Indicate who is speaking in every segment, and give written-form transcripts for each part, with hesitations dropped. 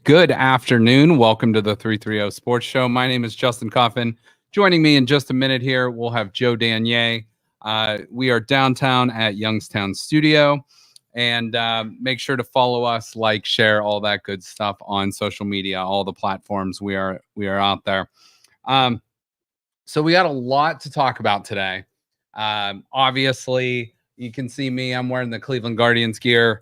Speaker 1: Good afternoon. Welcome to the 330 Sports Show. My name is Justin Coffin. Joining me in just a minute here, we'll have Joe Danier. We are downtown at Youngstown Studio. And make sure to follow us, like, share, all that good stuff on social media, all the platforms we are out there. So we got a lot to talk about today. Obviously, you can see me. I'm wearing the Cleveland Guardians gear.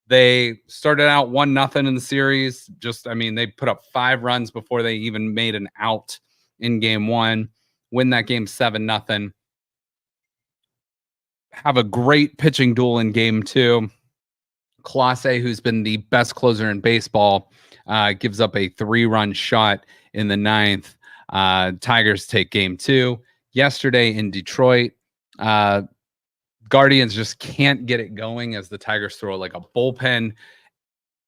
Speaker 1: They started out 1-0 in the series. They put up 5 runs before they even made an out in game 1. Win that game 7-0. Have a great pitching duel in game 2. Clase, who's been the best closer in baseball, gives up a 3-run shot in the 9th. Tigers take game 2. Yesterday in Detroit, Guardians just can't get it going as the Tigers throw like a bullpen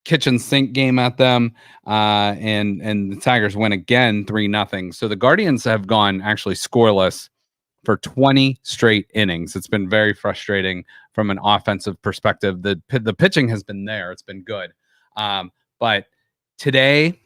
Speaker 1: kitchen sink game at them. And the Tigers win again 3-0. So the Guardians have gone actually scoreless for 20 straight innings. It's been very frustrating from an offensive perspective. The pitching has been there. It's been good. But today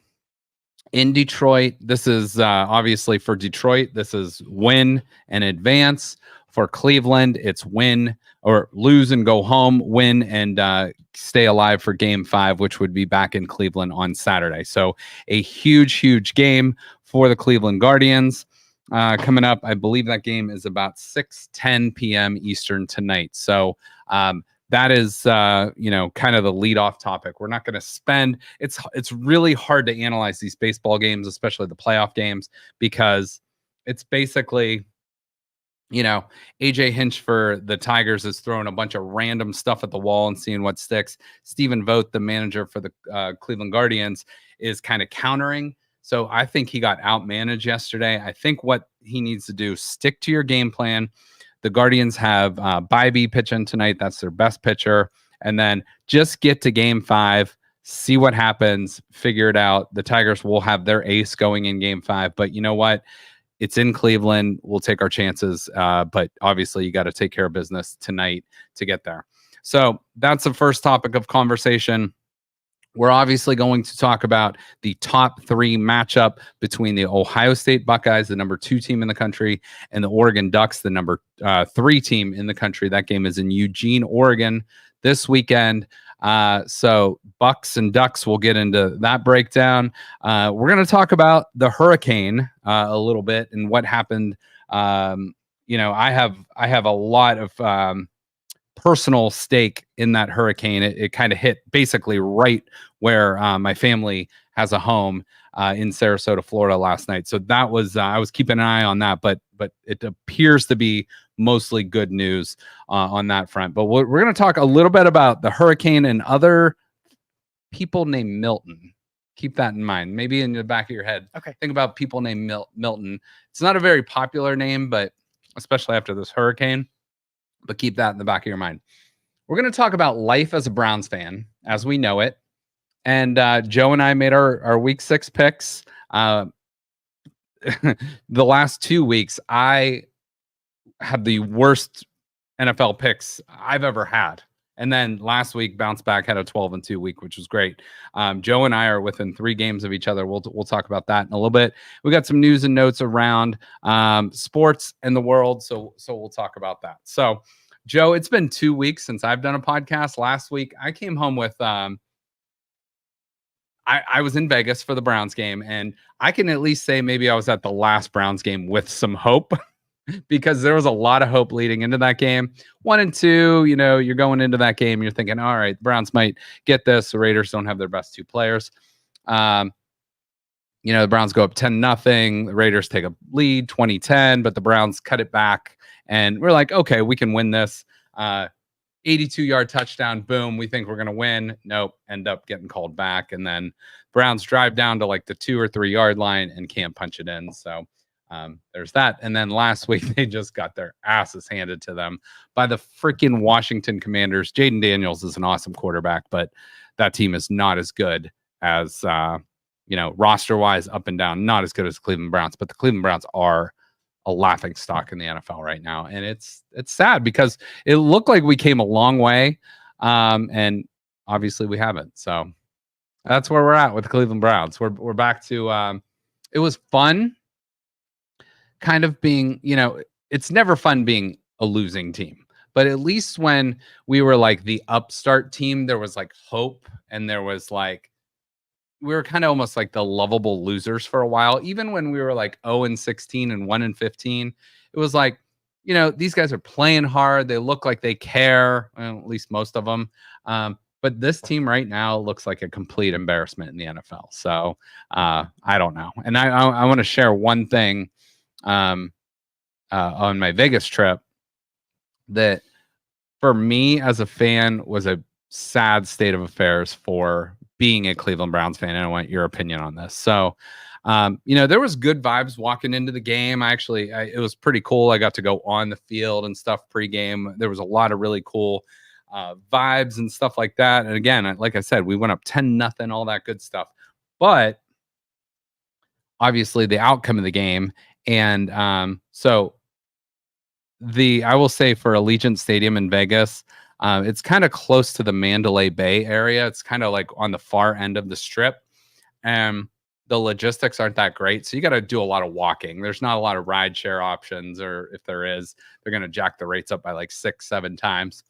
Speaker 1: in Detroit, this is obviously for Detroit, this is win and advance. For Cleveland, it's win or lose and go home, win and stay alive for game 5, which would be back in Cleveland on Saturday. So a huge, huge game for the Cleveland Guardians. Coming up, I believe that game is about 6:10 p.m. Eastern tonight. So that is, kind of the leadoff topic. We're not going to spend. It's really hard to analyze these baseball games, especially the playoff games, because it's basically, AJ Hinch for the Tigers is throwing a bunch of random stuff at the wall and seeing what sticks. Stephen Vogt, the manager for the Cleveland Guardians, is kind of countering. So I think he got outmanaged yesterday. I think what he needs to do, stick to your game plan. The Guardians have Bybee pitching tonight. That's their best pitcher. And then just get to game 5, see what happens, figure it out. The Tigers will have their ace going in game 5. But you know what? It's in Cleveland. We'll take our chances. But obviously, you got to take care of business tonight to get there. So that's the first topic of conversation. We're obviously going to talk about the top 3 matchup between the Ohio State Buckeyes, the number 2 team in the country, and the Oregon Ducks, the number 3 team in the country. That game is in Eugene, Oregon this weekend. So Bucks and Ducks, we'll get into that breakdown. We're going to talk about the hurricane a little bit and what happened. I have a lot of personal stake in that hurricane. It kind of hit basically right where my family has a home in Sarasota, Florida last night. So that was I was keeping an eye on that, but it appears to be mostly good news on that front. But we're going to talk a little bit about the hurricane and other people named Milton. Keep that in mind. Maybe in the back of your head.
Speaker 2: Okay.
Speaker 1: Think about people named Milton. It's not a very popular name, but especially after this hurricane. But keep that in the back of your mind. We're going to talk about life as a Browns fan as we know it. And Joe and I made our week 6 picks. The last 2 weeks, I had the worst NFL picks I've ever had. And then last week, bounced back, had a 12-2 week, which was great. Joe and I are within 3 games of each other. We'll talk about that in a little bit. We got some news and notes around sports and the world, so we'll talk about that. So, Joe, it's been 2 weeks since I've done a podcast. Last week, I came home with I was in Vegas for the Browns game, and I can at least say maybe I was at the last Browns game with some hope. Because there was a lot of hope leading into that game. 1 and 2, you're going into that game, you're thinking, all right, the Browns might get this. The Raiders don't have their best 2 players. The Browns go up 10-0. The Raiders take a lead 20-10, but the Browns cut it back. And we're like, okay, we can win this. 82-yard touchdown, boom, we think we're going to win. Nope, end up getting called back. And then Browns drive down to like the 2 or 3 yard line and can't punch it in. So there's that. And then last week, they just got their asses handed to them by the freaking Washington Commanders. Jaden Daniels is an awesome quarterback, but that team is not as good as, roster-wise, up and down, not as good as Cleveland Browns. But the Cleveland Browns are a laughing stock in the NFL right now. And it's sad because it looked like we came a long way. And obviously we haven't. So That's where we're at with the Cleveland Browns. We're back to it was fun kind of being, it's never fun being a losing team. But at least when we were like the upstart team, there was like hope, and there was like we were kind of almost like the lovable losers for a while. Even when we were like 0-16 and 1-15, it was like, these guys are playing hard. They look like they care, well, at least most of them. But this team right now looks like a complete embarrassment in the NFL. So I don't know. And I want to share one thing on my Vegas trip that for me as a fan was a sad state of affairs for being a Cleveland Browns fan. And I want your opinion on this. So, there was good vibes walking into the game. It was pretty cool. I got to go on the field and stuff pregame. There was a lot of really cool vibes and stuff like that. And again, like I said, we went up 10-0, all that good stuff. But obviously the outcome of the game. And so I will say for Allegiant Stadium in Vegas, it's kind of close to the Mandalay Bay area. It's kind of like on the far end of the strip. And the logistics aren't that great. So you got to do a lot of walking. There's not a lot of ride share options, or if there is, they're going to jack the rates up by like 6-7 times.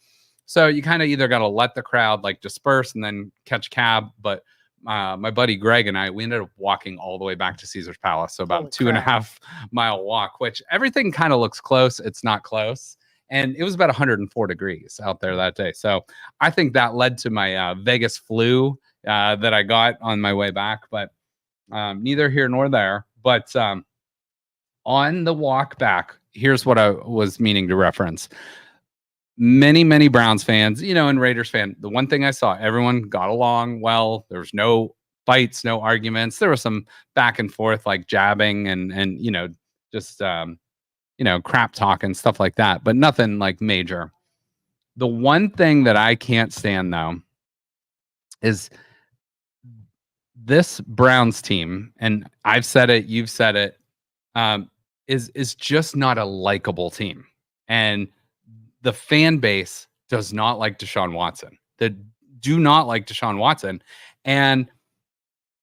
Speaker 1: So you kind of either got to let the crowd like disperse and then catch cab. But my buddy Greg and we ended up walking all the way back to Caesar's Palace. So about 2.5 mile walk, which everything kind of looks close. It's not close. And it was about 104 degrees out there that day. So I think that led to my Vegas flu that I got on my way back. But neither here nor there. But on the walk back, here's what I was meaning to reference. Many Browns fans, and Raiders fan, the one thing I saw, everyone got along well. There was no fights, no arguments. There was some back and forth, like jabbing and just crap talk and stuff like that, but nothing like major. The one thing that I can't stand though is this Browns team, and I've said it, you've said it, is just not a likable team. And the fan base does not like Deshaun Watson. They do not like Deshaun Watson. And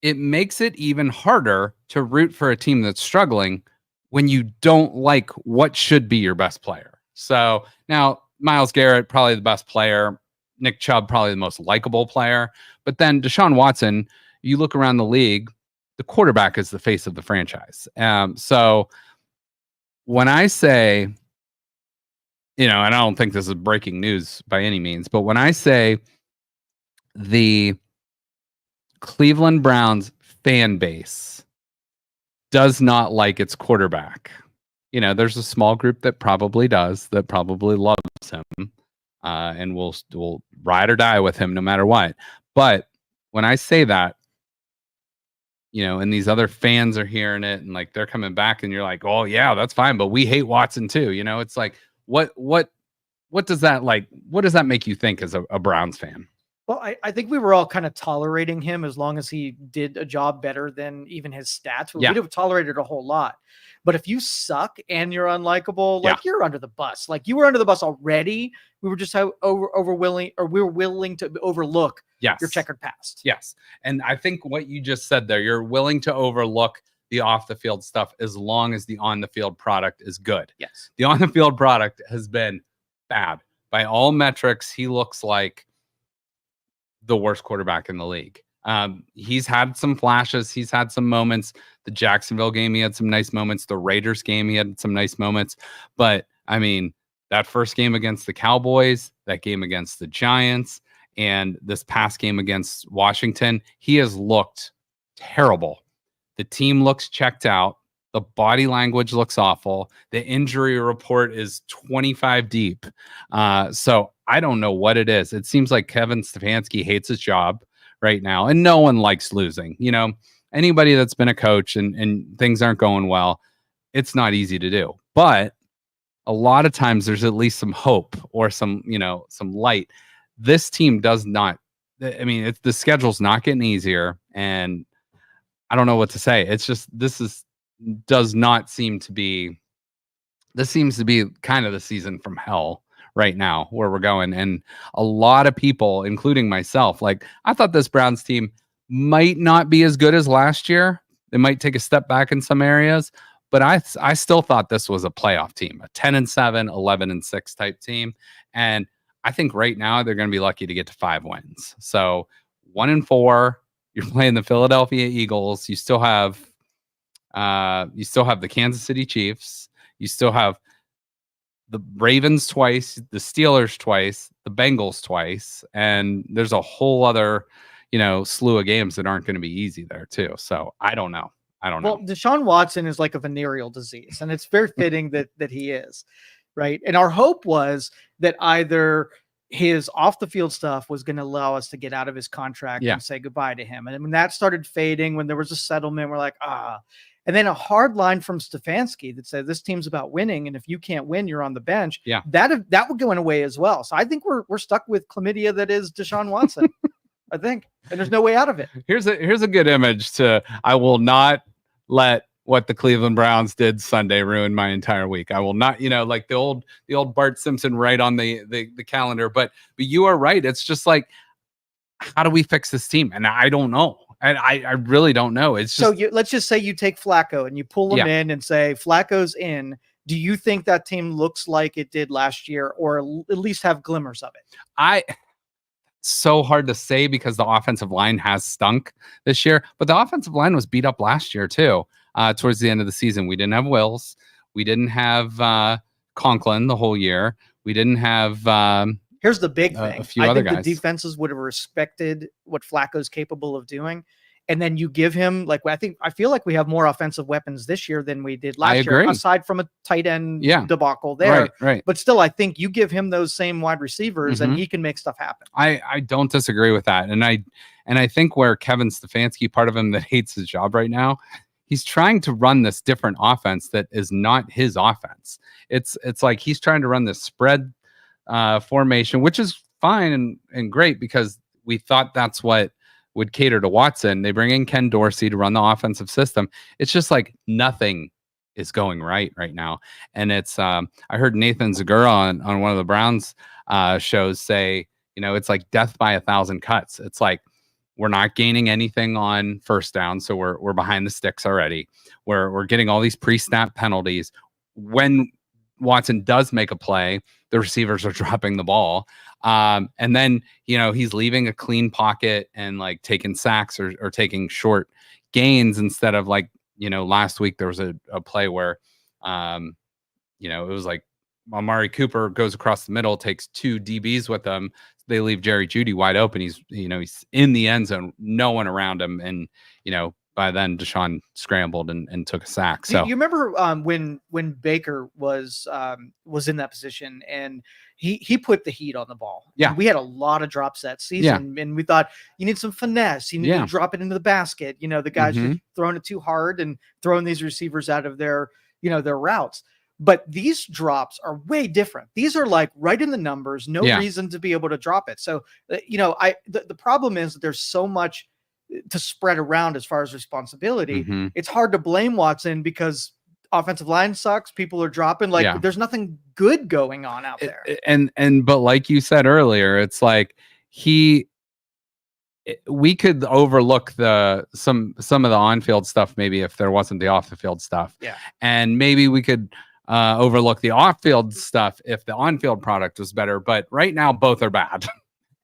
Speaker 1: it makes it even harder to root for a team that's struggling when you don't like what should be your best player. So now Myles Garrett, probably the best player. Nick Chubb, probably the most likable player. But then Deshaun Watson, you look around the league, the quarterback is the face of the franchise. So when I say, and I don't think this is breaking news by any means, but when I say the Cleveland Browns fan base does not like its quarterback, there's a small group that probably does, that probably loves him, and will ride or die with him no matter what. But when I say that, and these other fans are hearing it and like they're coming back and you're like, oh yeah, that's fine, but we hate Watson too. It's like, what does that make you think as a Browns fan?
Speaker 2: Well, I think we were all kind of tolerating him as long as he did a job better than even his stats. We would have tolerated a whole lot. But if you suck and you're unlikable, you're under the bus. Like, you were under the bus already. We were just we were willing to overlook your checkered past.
Speaker 1: Yes. And I think what you just said there, you're willing to overlook the off the field stuff as long as the on the field product is good.
Speaker 2: Yes.
Speaker 1: The on the field product has been bad. By all metrics, he looks like the worst quarterback in the league. He's had some flashes. He's had some moments. The Jacksonville game, he had some nice moments. The Raiders game, he had some nice moments. But I mean, that first game against the Cowboys, that game against the Giants, and this past game against Washington, he has looked terrible. The team looks checked out. The body language looks awful. The injury report is 25 deep. So I don't know what it is. It seems like Kevin Stefanski hates his job right now, and no one likes losing. Anybody that's been a coach and things aren't going well, it's not easy to do. But a lot of times there's at least some hope or some light. This team does not. I mean, the schedule's not getting easier, and I don't know what to say. It's just this seems to be kind of the season from hell right now where we're going. And a lot of people, including myself, like, I thought this Browns team might not be as good as last year. They might take a step back in some areas, but I still thought this was a playoff team, a 10-7, 11-6 type team. And I think right now they're going to be lucky to get to 5 wins. So 1-4, you're playing the Philadelphia Eagles. You still have the Kansas City Chiefs. You still have the Ravens twice, the Steelers twice, the Bengals twice, and there's a whole other, slew of games that aren't going to be easy there too. So I don't know.
Speaker 2: Well, Deshaun Watson is like a venereal disease, and it's very fitting that he is, right? And our hope was that either his off the field stuff was going to allow us to get out of his contract and say goodbye to him. And when that started fading, when there was a settlement, we're like, and then a hard line from Stefanski that said this team's about winning, and if you can't win, you're on the bench.
Speaker 1: Yeah,
Speaker 2: that would go away as well. So I think we're stuck with chlamydia that is Deshaun Watson. I think, and there's no way out of it.
Speaker 1: Here's a good image to. I will not let what the Cleveland Browns did Sunday ruin my entire week. I will not, like the old Bart Simpson right on the calendar. But you are right. It's just like, how do we fix this team? And I don't know. And I really don't know. It's just,
Speaker 2: so let's just say you take Flacco and you pull him in and say Flacco's in. Do you think that team looks like it did last year, or at least have glimmers of it?
Speaker 1: So hard to say because the offensive line has stunk this year, but the offensive line was beat up last year too. Towards the end of the season, we didn't have Wills, we didn't have Conklin the whole year. We didn't have.
Speaker 2: Here's the big thing:
Speaker 1: a few other guys.
Speaker 2: The defenses would have respected what Flacco's capable of doing, and then you give him I feel like we have more offensive weapons this year than we did last year, aside from a tight end debacle there.
Speaker 1: Right.
Speaker 2: But still, I think you give him those same wide receivers and he can make stuff happen.
Speaker 1: I don't disagree with that. And I think where Kevin Stefanski, part of him that hates his job right now, he's trying to run this different offense that is not his offense. It's like he's trying to run this spread formation, which is fine and great because we thought that's what would cater to Watson. They bring in Ken Dorsey to run the offensive system. It's just like nothing is going right now. And it's I heard Nathan Zagura on one of the Browns shows say, it's like death by 1,000 cuts. It's like we're not gaining anything on first down, so we're behind the sticks already. We're getting all these pre-snap penalties. When Watson does make a play, the receivers are dropping the ball. And then, he's leaving a clean pocket and like taking sacks or taking short gains instead of like, last week there was a play where, it was like Amari Cooper goes across the middle, takes 2 DBs with him. They leave Jerry Jeudy wide open. He's in the end zone, no one around him. And, by then Deshaun scrambled and took a sack. So
Speaker 2: you remember when Baker was in that position and he put the heat on the ball.
Speaker 1: Yeah.
Speaker 2: And we had a lot of drops that season and we thought you need some finesse. You need to drop it into the basket. The guys just throwing it too hard and throwing these receivers out of their routes. But these drops are way different. These are like right in the numbers, no reason to be able to drop it. So, the problem is that there's so much to spread around as far as responsibility. It's hard to blame Watson because offensive line sucks. People are dropping there's nothing good going on out there.
Speaker 1: But like you said earlier, it's like we could overlook some of the on-field stuff maybe if there wasn't the off-the-field stuff.
Speaker 2: Yeah.
Speaker 1: And maybe we could overlook the off-field stuff if the on-field product was better. But right now, both are bad.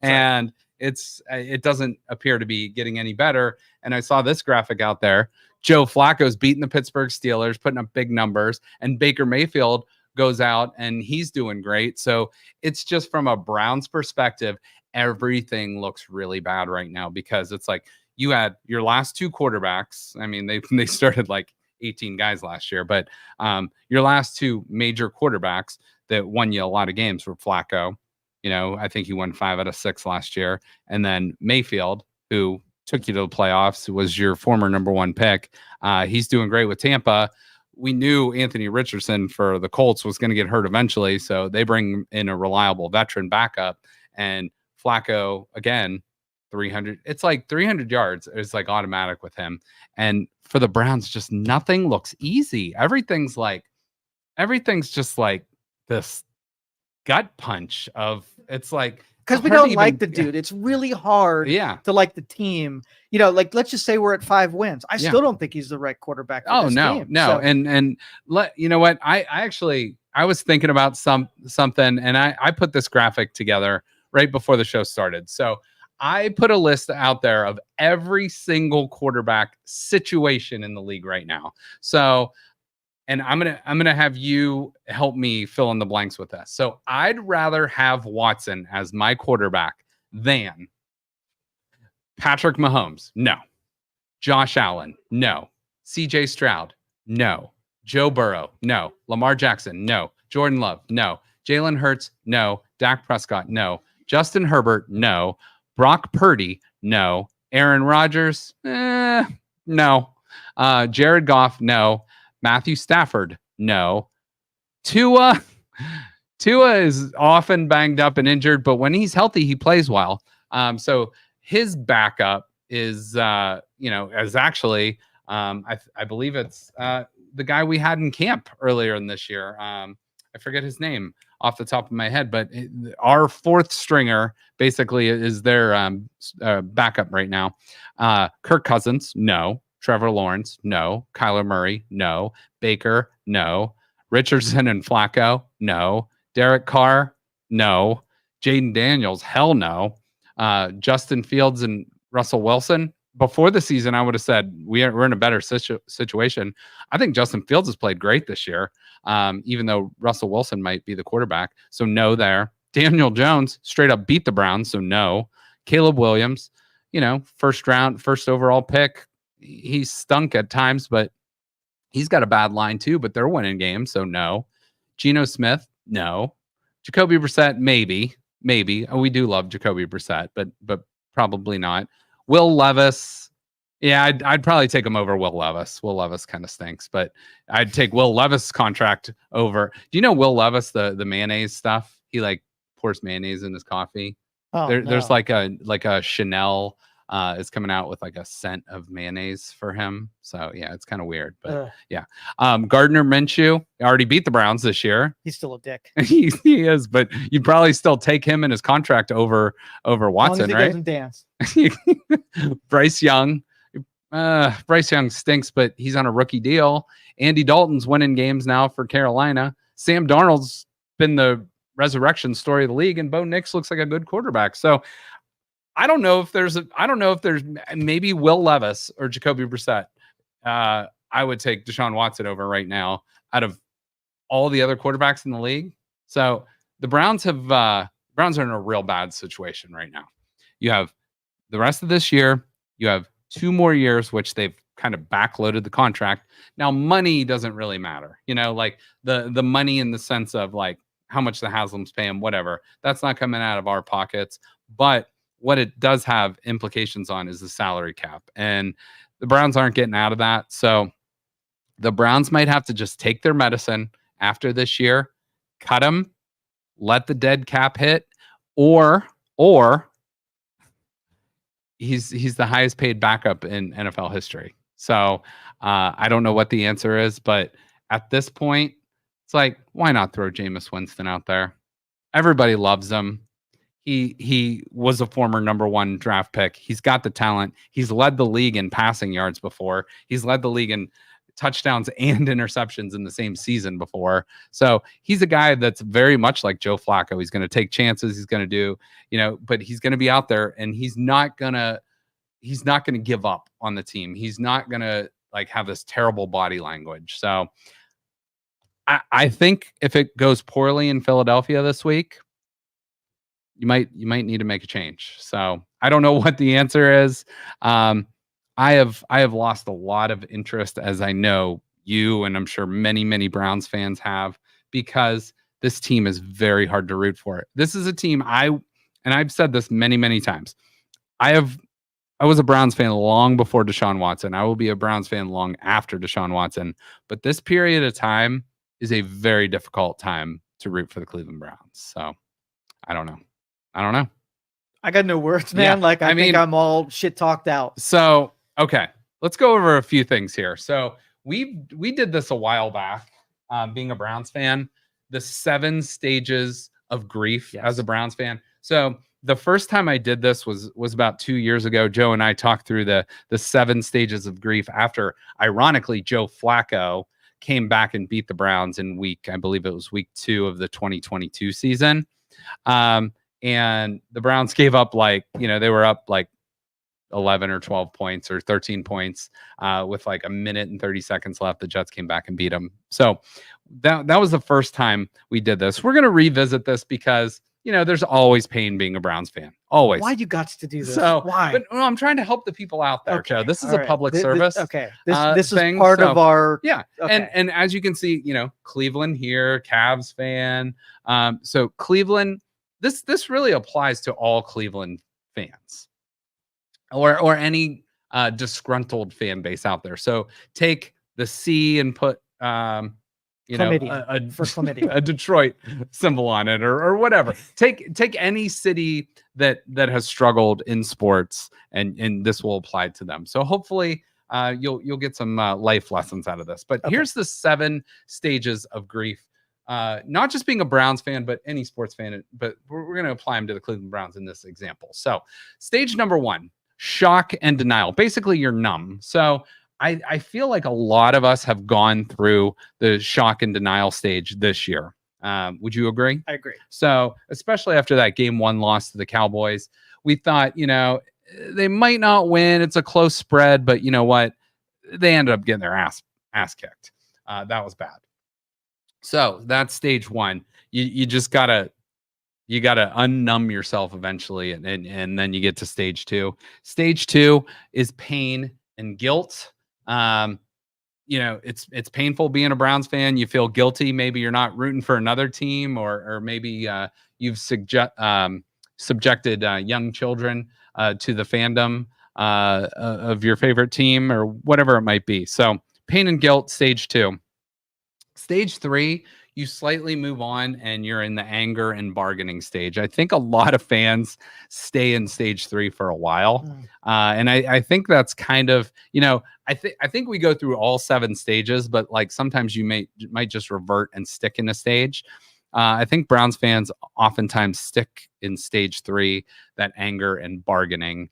Speaker 1: And it doesn't appear to be getting any better. And I saw this graphic out there. Joe Flacco's beating the Pittsburgh Steelers, putting up big numbers, and Baker Mayfield goes out and he's doing great. So it's just from a Browns perspective, everything looks really bad right now because it's like you had your last 2 quarterbacks. I mean, they started like 18 guys last year, but your last 2 major quarterbacks that won you a lot of games were Flacco. I think he won 5 out of 6 last year. And then Mayfield, who took you to the playoffs, was your former number 1 pick. He's doing great with Tampa. We knew Anthony Richardson for the Colts was going to get hurt eventually. So they bring in a reliable veteran backup. And Flacco, again, 300. It's like 300 yards is like automatic with him. And for the Browns, just nothing looks easy. Everything's just like this gut punch of it's like
Speaker 2: because we don't like the dude. It's really hard to like the team. You know, like let's just say we're at 5 wins. I still don't think he's the right quarterback for this team.
Speaker 1: No. And you know what? I was thinking about something, and I put this graphic together right before the show started. So I put a list out there of every single quarterback situation in the league right now. So, and I'm gonna have you help me fill in the blanks with this. So I'd rather have Watson as my quarterback than Patrick Mahomes. No. Josh Allen. No. CJ Stroud. No. Joe Burrow. No. Lamar Jackson. No. Jordan Love. No. Jalen Hurts. No. Dak Prescott. No. Justin Herbert. No. Brock Purdy. No. Aaron Rodgers. No. Jared Goff. No. Matthew Stafford. No. Tua is often banged up and injured, but when he's healthy, he plays well. So his backup is actually I believe it's the guy we had in camp earlier in this year. I forget his name off the top of my head, but our 4th stringer basically is their backup right now. Kirk Cousins, no. Trevor Lawrence, no. Kyler Murray, no. Baker, no. Richardson and Flacco, no. Derek Carr, no. Jaden Daniels, hell no. Justin Fields and Russell Wilson. Before the season, I would have said we're in a better situation. I think Justin Fields has played great this year, even though Russell Wilson might be the quarterback. So no there. Daniel Jones straight up beat the Browns, so no. Caleb Williams, first overall pick. He stunk at times, but he's got a bad line too, but they're winning games, so no. Geno Smith, no. Jacoby Brissett, maybe. We do love Jacoby Brissett, but probably not. Will Levis, yeah, I'd probably take him over Will Levis. Will Levis kind of stinks, but I'd take Will Levis' contract over. Do you know Will Levis, the mayonnaise stuff? He like pours mayonnaise in his coffee. There's like a Chanel is coming out with like a scent of mayonnaise for him. So yeah, it's kind of weird, but yeah. Gardner Minshew already beat the Browns this year.
Speaker 2: He's still a dick.
Speaker 1: he is, but you'd probably still take him and his contract over Watson,
Speaker 2: as long as he doesn't dance.
Speaker 1: Bryce Young stinks, but he's on a rookie deal. Andy Dalton's winning games now for Carolina. Sam Darnold's been the resurrection story of the league, and Bo Nix looks like a good quarterback. So I don't know if there's maybe Will Levis or Jacoby Brissett. I would take Deshaun Watson over right now out of all the other quarterbacks in the league. So the Browns are in a real bad situation right now. You have the rest of this year. You have 2 more years, which they've kind of backloaded the contract. Now, money doesn't really matter. Like the money in the sense of like how much the Haslams pay him, whatever. That's not coming out of our pockets. But what it does have implications on is the salary cap. And the Browns aren't getting out of that. So the Browns might have to just take their medicine after this year, cut him, let the dead cap hit, or he's the highest paid backup in NFL history. So I don't know what the answer is, but at this point, it's like, why not throw Jameis Winston out there? Everybody loves him. He was a former number 1 draft pick. He's got the talent. He's led the league in passing yards before. He's led the league in touchdowns and interceptions in the same season before. So he's a guy that's very much like Joe Flacco. He's going to take chances. He's going to do, but he's going to be out there, and he's not going to give up on the team. He's not going to like have this terrible body language. So I think if it goes poorly in Philadelphia this week, you might need to make a change. So I don't know what the answer is. I have lost a lot of interest, as I know you and I'm sure many Browns fans have, because this team is very hard to root for. This is a team I've said this many times. I was a Browns fan long before Deshaun Watson. I will be a Browns fan long after Deshaun Watson. But this period of time is a very difficult time to root for the Cleveland Browns. So I don't know.
Speaker 2: I got no words, man. Yeah, I think I'm all shit talked out.
Speaker 1: So, okay, let's go over a few things here. So we did this a while back, being a Browns fan, the 7 stages of grief as a Browns fan. So the first time I did this was about 2 years ago. Joe and I talked through the 7 stages of grief after, ironically, Joe Flacco came back and beat the Browns in I believe it was week 2 of the 2022 season. And the Browns gave up they were up 11 or 12 points or 13 points with a minute and 30 seconds left. The Jets came back and beat them. So that was the first time we did this. We're going to revisit this because, there's always pain being a Browns fan. Always.
Speaker 2: Why you got to do this?
Speaker 1: So
Speaker 2: why?
Speaker 1: But I'm trying to help the people out there, Joe. This is a public service.
Speaker 2: This is part of our.
Speaker 1: Yeah. Okay. And as you can see, Cleveland here, Cavs fan. So Cleveland, this really applies to all Cleveland fans or any disgruntled fan base out there. So take the C and put a Detroit symbol on it or whatever. Take any city that has struggled in sports and this will apply to them. So hopefully you'll get some life lessons out of this. But here's the 7 stages of grief. Not just being a Browns fan, but any sports fan, but we're going to apply them to the Cleveland Browns in this example. So stage number 1, shock and denial. Basically, you're numb. So I feel like a lot of us have gone through the shock and denial stage this year. Would you agree?
Speaker 2: I agree.
Speaker 1: So especially after that game 1 loss to the Cowboys, we thought, they might not win. It's a close spread, but you know what? They ended up getting their ass kicked. That was bad. So that's stage 1. You just gotta unnumb yourself eventually, and then you get to stage 2. Stage 2 is pain and guilt. It's painful being a Browns fan. You feel guilty. Maybe you're not rooting for another team, or maybe you've subjected young children to the fandom of your favorite team or whatever it might be. So pain and guilt, stage 2. Stage 3, you slightly move on and you're in the anger and bargaining stage. I think a lot of fans stay in stage 3 for a while. And I think that's kind of, I think we go through all 7 stages, but sometimes you might just revert and stick in a stage. I think Browns fans oftentimes stick in stage 3, that anger and bargaining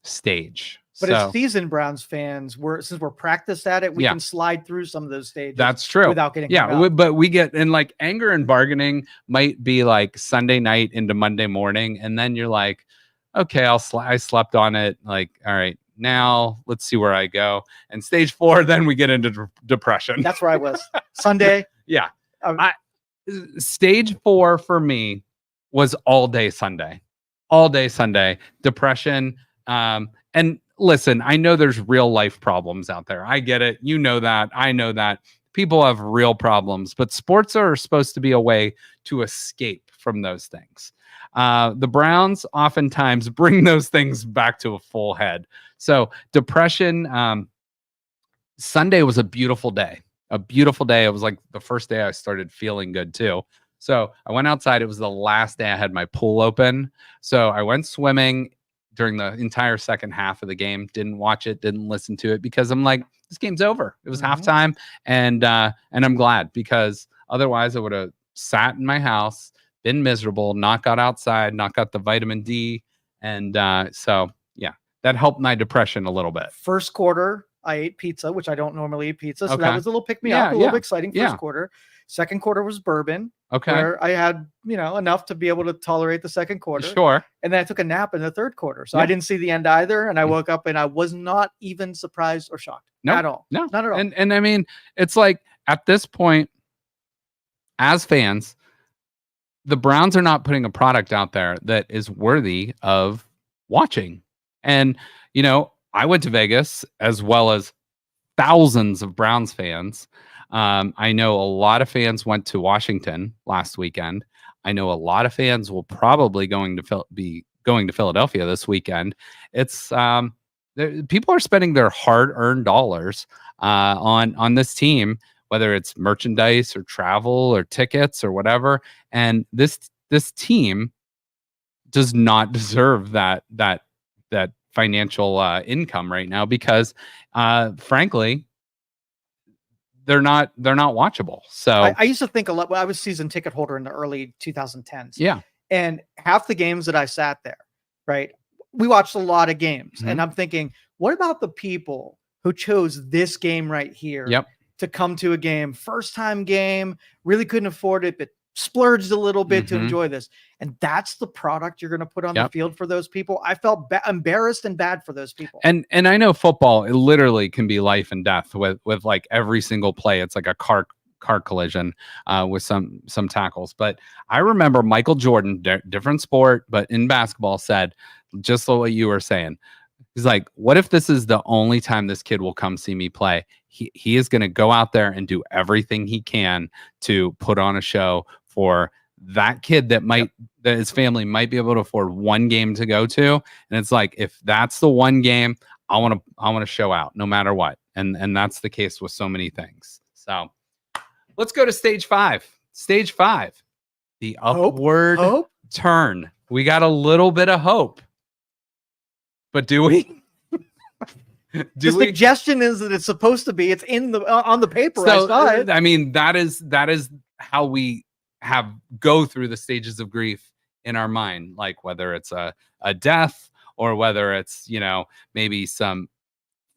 Speaker 1: stage.
Speaker 2: But as seasoned Browns fans, since we're practiced at it, we can slide through some of those stages.
Speaker 1: That's true.
Speaker 2: Without getting
Speaker 1: but we get anger and bargaining might be Sunday night into Monday morning, and then you're like, okay, I slept on it. All right, now let's see where I go. And stage 4, then we get into depression.
Speaker 2: That's where I was Sunday.
Speaker 1: Yeah, stage 4 for me was all day Sunday, depression, and. Listen, I know there's real life problems out there. I get it. You know that. I know that. People have real problems, but sports are supposed to be a way to escape from those things. The Browns oftentimes bring those things back to a full head. So depression, Sunday was a beautiful day. It was the first day I started feeling good too. So I went outside. It was the last day I had my pool open. So I went swimming during the entire second half of the game. Didn't watch it, didn't listen to it, because I'm like, this game's over. It was halftime, and I'm glad, because otherwise I would have sat in my house, been miserable, not got outside, not got the vitamin D, and so yeah, that helped my depression a little bit.
Speaker 2: First quarter, I ate pizza, which I don't normally eat pizza, so that was a little pick me up, a little exciting. First quarter. Second quarter was bourbon. Where I had, enough to be able to tolerate the second quarter.
Speaker 1: Sure.
Speaker 2: And then I took a nap in the third quarter. So I didn't see the end either. And I woke up and I was not even surprised or shocked at all.
Speaker 1: No,
Speaker 2: not at all.
Speaker 1: And I mean, it's at this point, as fans, the Browns are not putting a product out there that is worthy of watching. And, I went to Vegas as well as thousands of Browns fans. I know a lot of fans went to Washington last weekend. I know a lot of fans will probably be going to Philadelphia this weekend. It's people are spending their hard-earned dollars on this team, whether it's merchandise or travel or tickets or whatever. And this team does not deserve that financial income right now, because frankly, they're not watchable. So
Speaker 2: I used to think a lot. Well, I was season ticket holder in the early 2010s.
Speaker 1: Yeah.
Speaker 2: And half the games that I sat there, right? We watched a lot of games, and I'm thinking, what about the people who chose this game right here to come to a game, first time game, really couldn't afford it, but splurged a little bit to enjoy this. And that's the product you're going to put on the field for those people. I felt embarrassed and bad for those people.
Speaker 1: And I know football, it literally can be life and death with like every single play. It's like a car collision with some tackles. But I remember Michael Jordan, different sport, but in basketball, said just what you were saying. He's like, what if this is the only time this kid will come see me play? He is going to go out there and do everything he can to put on a show for that kid that that his family might be able to afford one game to go to. And it's like, if that's the one game, I want to show out no matter what. And that's the case with so many things. So let's go to stage 5. Stage 5, the upward turn. We got a little bit of hope. But do we?
Speaker 2: The suggestion is that it's supposed to be. It's in the on the paper.
Speaker 1: So,
Speaker 2: I saw it.
Speaker 1: I mean, that is how we go through the stages of grief in our mind, like whether it's a death or whether it's, maybe some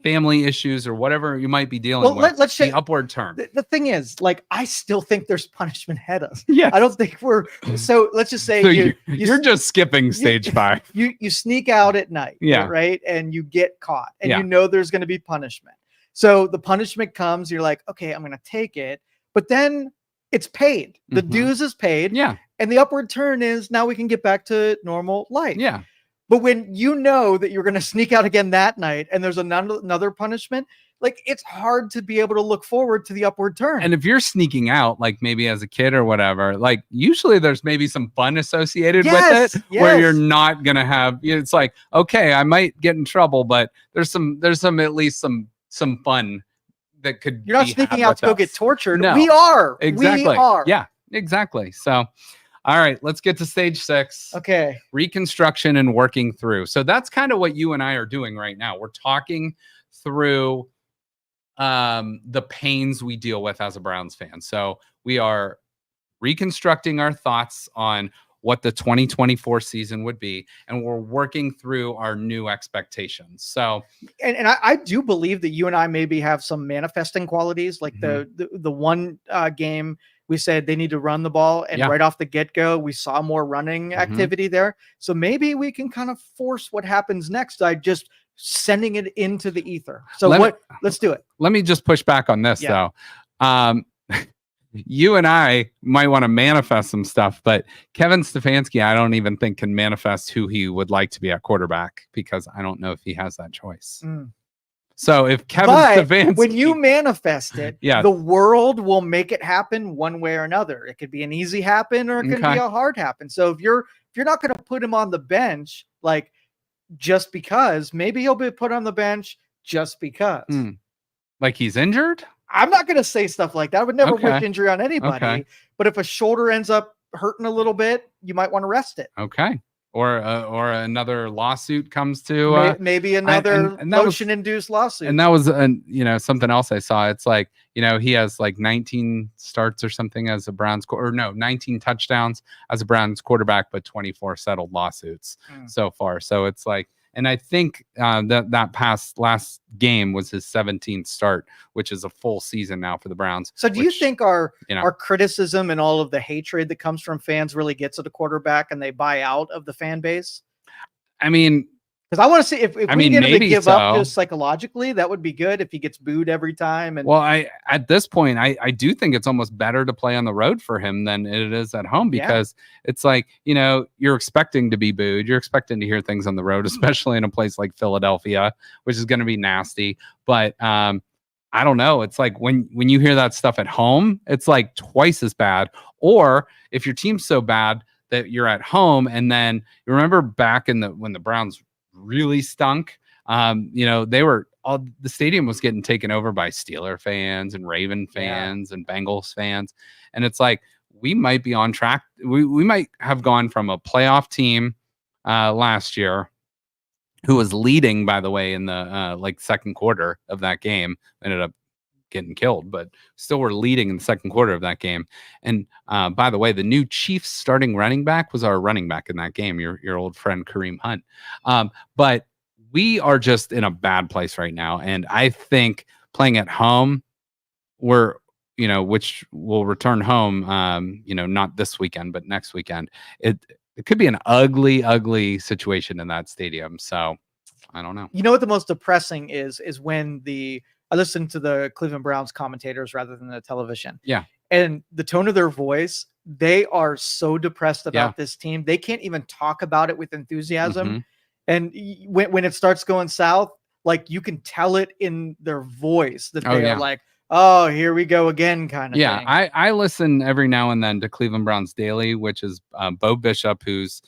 Speaker 1: family issues or whatever you might be dealing with.
Speaker 2: Let's say
Speaker 1: the upward turn.
Speaker 2: The thing is, like, I still think there's punishment ahead of us.
Speaker 1: Yeah,
Speaker 2: I don't think we're. So let's just say
Speaker 1: so you're just skipping stage 5.
Speaker 2: You sneak out at night, right, and you get caught, and you know there's going to be punishment. So the punishment comes. You're like, okay, I'm going to take it, but then it's paid. The dues is paid.
Speaker 1: Yeah,
Speaker 2: and the upward turn is now we can get back to normal life.
Speaker 1: Yeah.
Speaker 2: But when you know that you're going to sneak out again that night and there's another punishment, like, it's hard to be able to look forward to the upward turn.
Speaker 1: And if you're sneaking out, like maybe as a kid or whatever, like usually there's maybe some fun associated with it where you're not going to have, it's like, okay, I might get in trouble, but there's at least some fun that could
Speaker 2: You're not sneaking out to go get tortured.
Speaker 1: No.
Speaker 2: We are.
Speaker 1: Exactly.
Speaker 2: We are.
Speaker 1: Yeah, exactly. So, all right, let's get to stage 6.
Speaker 2: Okay.
Speaker 1: Reconstruction and working through. So that's kind of what you and I are doing right now. We're talking through the pains we deal with as a Browns fan. So we are reconstructing our thoughts on what the 2024 season would be, and we're working through our new expectations. So,
Speaker 2: and I do believe that you and I maybe have some manifesting qualities, like the one game we said they need to run the ball, and right off the get-go, we saw more running activity there. So maybe we can kind of force what happens next by just sending it into the ether. So let's do it.
Speaker 1: Let me just push back on this though. You and I might want to manifest some stuff, but Kevin Stefanski, I don't even think can manifest who he would like to be at quarterback, because I don't know if he has that choice. So if Kevin Stefanski,
Speaker 2: when you manifest it, the world will make it happen one way or another. It could be an easy happen, or it could be a hard happen. So if you're not going to put him on the bench, like, just because, maybe he'll be put on the bench just because.
Speaker 1: Like he's injured?
Speaker 2: I'm not going to say stuff like that. I would never wish injury on anybody. But if a shoulder ends up hurting a little bit, you might want to rest it.
Speaker 1: Okay. Or another lawsuit comes to
Speaker 2: maybe another motion-induced lawsuit.
Speaker 1: And that was something else I saw. It's like, he has like 19 starts or something as a Browns 19 touchdowns as a Browns quarterback, but 24 settled lawsuits so far. So it's like, and I think that last game was his 17th start, which is a full season now for the Browns.
Speaker 2: So do you think our criticism and all of the hatred that comes from fans really gets at the quarterback and they buy out of the fan base?
Speaker 1: I mean,
Speaker 2: because I want to see if we get him to give up just psychologically, that would be good if he gets booed every time. And
Speaker 1: at this point, I do think it's almost better to play on the road for him than it is at home, because it's like, you're expecting to be booed. You're expecting to hear things on the road, especially in a place like Philadelphia, which is going to be nasty. But I don't know. It's like when you hear that stuff at home, it's like twice as bad. Or if your team's so bad that you're at home, and then you remember back when the Browns really stunk, the stadium was getting taken over by Steeler fans and Raven fans and Bengals fans, and it's like we might be on track. We might have gone from a playoff team last year, who was leading, by the way, in the second quarter of that game, ended up getting killed, but still were leading in the second quarter of that game. And by the way, the new Chiefs starting running back was our running back in that game, your old friend Kareem Hunt. But we are just in a bad place right now. And I think playing at home, which will return home, not this weekend, but next weekend. It could be an ugly situation in that stadium. So I don't know.
Speaker 2: You know what the most depressing is when I listen to the Cleveland Browns commentators rather than the television.
Speaker 1: Yeah.
Speaker 2: And the tone of their voice, they are so depressed about this team. They can't even talk about it with enthusiasm.
Speaker 1: Mm-hmm.
Speaker 2: And when it starts going south, like you can tell it in their voice that they are like, oh, here we go again kind of thing.
Speaker 1: I listen every now and then to Cleveland Browns Daily, which is Bo Bishop, who's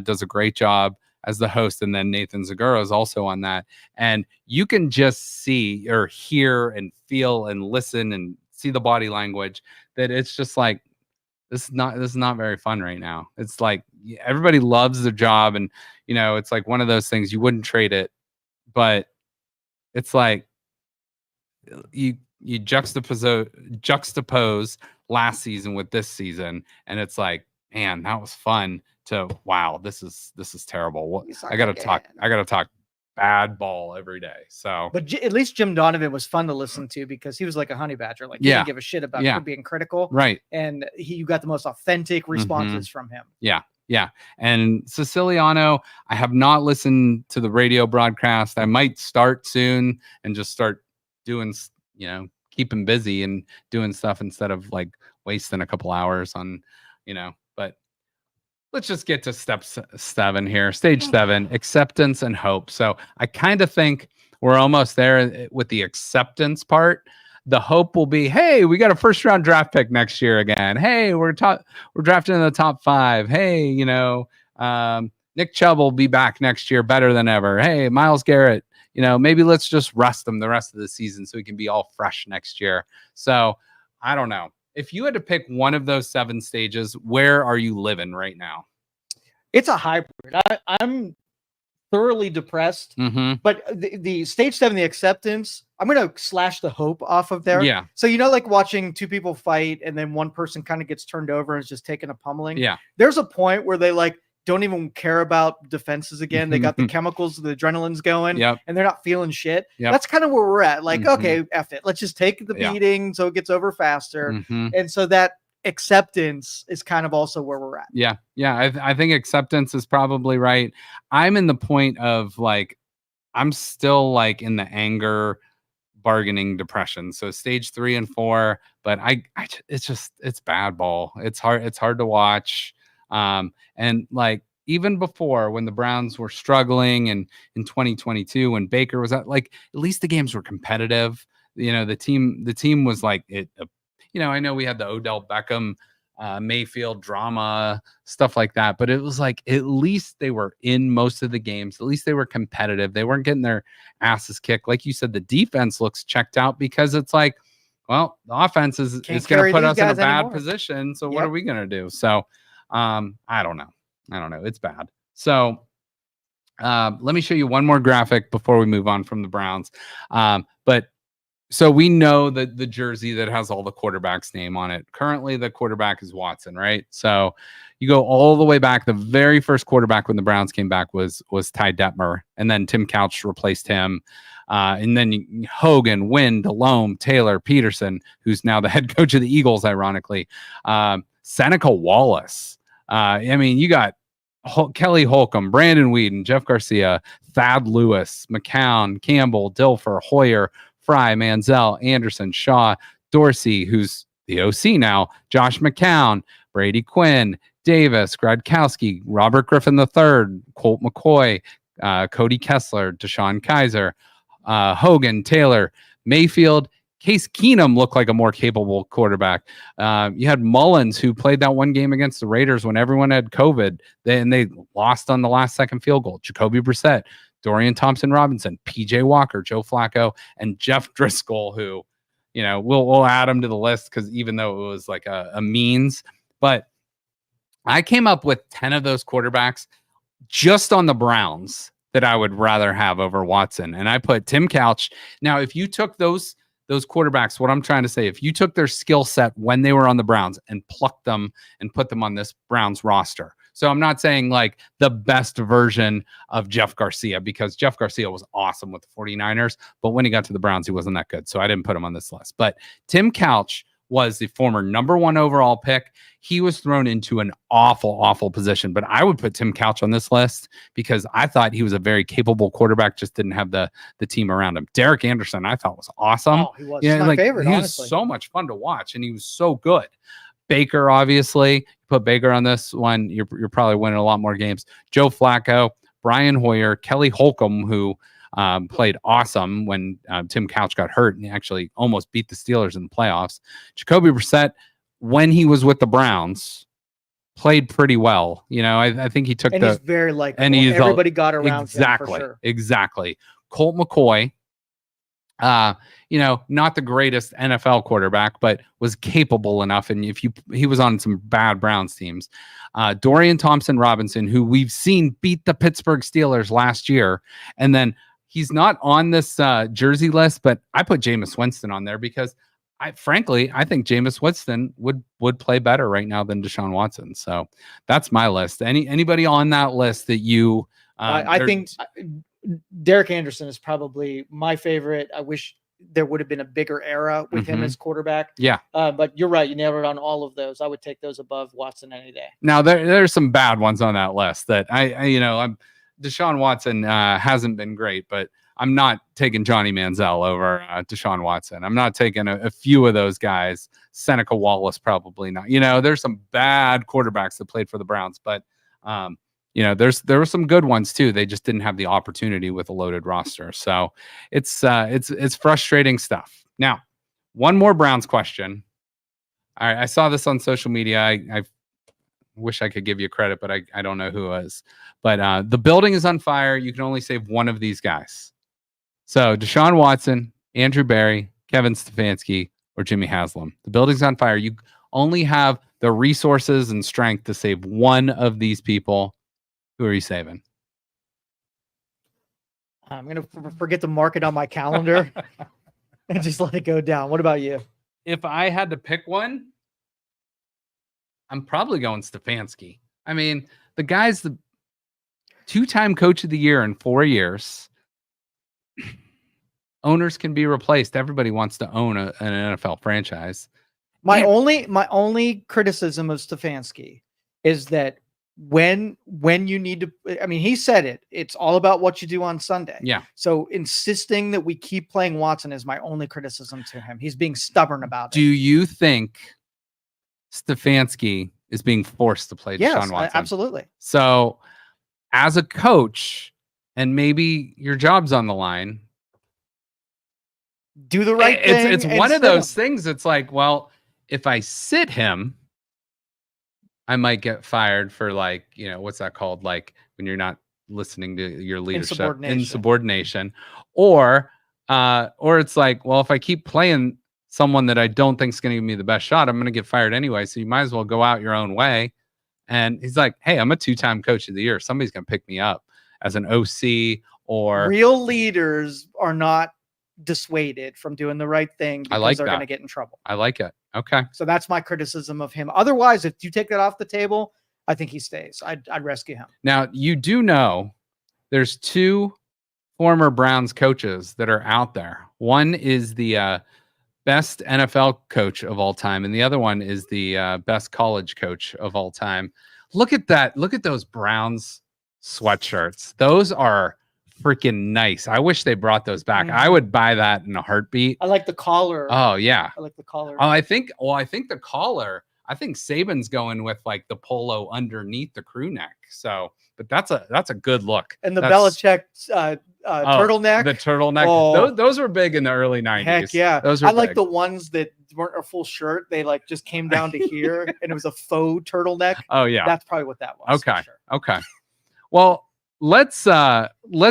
Speaker 1: does a great job as the host, and then Nathan Zagura is also on that. And you can just see or hear and feel and listen and see the body language that it's just like, this is not very fun right now. It's like everybody loves their job, and it's like one of those things you wouldn't trade it, but it's like you juxtapose last season with this season, and it's like, man, that was fun. To wow, this is terrible. I gotta talk bad ball every day. So,
Speaker 2: but at least Jim Donovan was fun to listen to because he was like a honey badger. Like he didn't give a shit about being critical,
Speaker 1: right?
Speaker 2: And you got the most authentic responses from him.
Speaker 1: Yeah. And Siciliano, I have not listened to the radio broadcast. I might start soon and just start doing, keep him busy and doing stuff instead of like wasting a couple hours on, but let's just get to step 7 here. Stage 7, acceptance and hope. So I kind of think we're almost there with the acceptance part. The hope will be, hey, we got a first round draft pick next year again. Hey, we're drafting in the top 5. Hey, Nick Chubb will be back next year better than ever. Hey, Myles Garrett, maybe let's just rest him the rest of the season so he can be all fresh next year. So I don't know. If you had to pick one of those 7 stages, where are you living right now?
Speaker 2: It's a hybrid. I'm thoroughly depressed, but the stage 7, the acceptance, I'm going to slash the hope off of there.
Speaker 1: Yeah.
Speaker 2: So, like watching 2 people fight and then one person kind of gets turned over and is just taking a pummeling.
Speaker 1: Yeah.
Speaker 2: There's a point where they don't even care about defenses again. They got the chemicals, the adrenaline's going, and they're not feeling shit. That's kind of where we're at. Like, okay, F it. Let's just take the beating so it gets over faster. And so that acceptance is kind of also where we're at.
Speaker 1: Yeah. I think acceptance is probably right. I'm in the point of I'm still in the anger bargaining depression. So stage 3 and 4, but it's bad ball. It's hard to watch. And even before when the Browns were struggling and in 2022, when Baker was at least the games were competitive. The team was I know we had the Odell Beckham, Mayfield drama, stuff like that, but it was at least they were in most of the games. At least they were competitive. They weren't getting their asses kicked. Like you said, the defense looks checked out because it's well, the offense is going to put us in a bad position. So what are we going to do? So I don't know. It's bad. So let me show you one more graphic before we move on from the Browns. So we know that the jersey that has all the quarterbacks' name on it. Currently, the quarterback is Watson, right? So you go all the way back. The very first quarterback when the Browns came back was Ty Detmer, and then Tim Couch replaced him. And then Hogan, Wynn, Delhomme, Taylor, Peterson, who's now the head coach of the Eagles, ironically. Seneca Wallace. You got Kelly Holcomb, Brandon Whedon, Jeff Garcia, Thad Lewis, McCown, Campbell, Dilfer, Hoyer, Fry, Manziel, Anderson, Shaw, Dorsey, who's the OC now, Josh McCown, Brady Quinn, Davis, Gradkowski, Robert Griffin III, Colt McCoy, Cody Kessler, Deshaun Kaiser, Hogan, Taylor, Mayfield. Case Keenum looked like a more capable quarterback. You had Mullins, who played that one game against the Raiders when everyone had COVID, and they lost on the last second field goal. Jacoby Brissett, Dorian Thompson-Robinson, PJ Walker, Joe Flacco, and Jeff Driscoll, who, we'll add him to the list because even though it was a means, but I came up with 10 of those quarterbacks just on the Browns that I would rather have over Watson. And I put Tim Couch. Now, if you took those those quarterbacks, what I'm trying to say, if you took their skill set when they were on the Browns and plucked them and put them on this Browns roster. So I'm not saying like the best version of Jeff Garcia, because Jeff Garcia was awesome with the 49ers, but when he got to the Browns, he wasn't that good. So I didn't put him on this list. But Tim Couch was the former #1 overall pick. He was thrown into an awful position, but I would put Tim Couch on this list because I thought he was a very capable quarterback, just didn't have the team around him. Derek Anderson, I thought was awesome.
Speaker 2: Oh, he was my favorite, honestly.
Speaker 1: He was so much fun to watch, and he was so good. Baker, obviously, put Baker on this one. You're probably winning a lot more games. Joe Flacco, Brian Hoyer, Kelly Holcomb, who played awesome when Tim Couch got hurt and he actually almost beat the Steelers in the playoffs. Jacoby Brissett, when he was with the Browns, played pretty well. You know, I think he took
Speaker 2: he's very likable. And everybody got around him for sure.
Speaker 1: Exactly. Colt McCoy, you know, not the greatest NFL quarterback, but was capable enough. And he was on some bad Browns teams. Dorian Thompson-Robinson, who we've seen beat the Pittsburgh Steelers last year, and then he's not on this jersey list, but I put Jameis Winston on there because I think Jameis Winston would play better right now than Deshaun Watson. So that's my list. Anybody on that list that you?
Speaker 2: I think Derek Anderson is probably my favorite. I wish there would have been a bigger era with him as quarterback.
Speaker 1: Yeah.
Speaker 2: But you're right. You nailed it on all of those. I would take those above Watson any day.
Speaker 1: Now there's some bad ones on that list that Deshaun Watson hasn't been great, but I'm not taking Johnny Manziel over Deshaun Watson. I'm not taking a few of those guys. Seneca Wallace, probably not. You know, there's some bad quarterbacks that played for the Browns, but there were some good ones too. They just didn't have the opportunity with a loaded roster. So it's frustrating stuff. Now, one more Browns question. All right, I saw this on social media. I wish I could give you credit, but I don't know who it was. But the building is on fire. You can only save one of these guys. So Deshaun Watson, Andrew Berry, Kevin Stefanski, or Jimmy Haslam. The building's on fire. You only have the resources and strength to save one of these people. Who are you saving?
Speaker 2: I'm going to forget to mark it on my calendar and just let it go down. What about you?
Speaker 1: If I had to pick one, I'm probably going Stefanski. I mean, the guy's the 2-time coach of the year in 4 years. Owners can be replaced. Everybody wants to own an NFL franchise.
Speaker 2: My only criticism of Stefanski is that when you need to, I mean, he said it, it's all about what you do on Sunday.
Speaker 1: Yeah.
Speaker 2: So insisting that we keep playing Watson is my only criticism to him. He's being stubborn about it.
Speaker 1: Do you think Stefanski is being forced to play Deshaun Watson?
Speaker 2: Absolutely.
Speaker 1: So as a coach, and maybe your job's on the line,
Speaker 2: do the right thing.
Speaker 1: It's one of those things. It's like, well, if I sit him, I might get fired for, like, you know, what's that called? Like when you're not listening to your leadership, insubordination, or it's like, well, if I keep playing someone that I don't think is going to give me the best shot, I'm going to get fired anyway. So you might as well go out your own way. And he's like, hey, I'm a 2-time coach of the year. Somebody's going to pick me up as an OC. Or
Speaker 2: real leaders are not dissuaded from doing the right thing because they're going to get in trouble.
Speaker 1: I like it. Okay.
Speaker 2: So that's my criticism of him. Otherwise, if you take that off the table, I think he stays. I'd rescue him.
Speaker 1: Now, you do know there's 2 former Browns coaches that are out there. One is the best NFL coach of all time, and the other one is the best college coach of all time. Look at that. Look at those Browns sweatshirts. Those are freaking nice. I wish they brought those back. I would buy that in a heartbeat.
Speaker 2: I like the collar.
Speaker 1: Oh yeah.
Speaker 2: I like the collar.
Speaker 1: Oh, I think the collar, I think Saban's going with like the polo underneath the crew neck. So, but that's a good look.
Speaker 2: And the Belichick turtleneck.
Speaker 1: The turtleneck. Oh. Those were big in the early 90s.
Speaker 2: Heck yeah.
Speaker 1: Those were
Speaker 2: like
Speaker 1: big.
Speaker 2: The ones that weren't a full shirt. They like just came down to here and it was a faux turtleneck.
Speaker 1: Oh yeah.
Speaker 2: That's probably what that was.
Speaker 1: Okay. Sure. Okay. Well, let's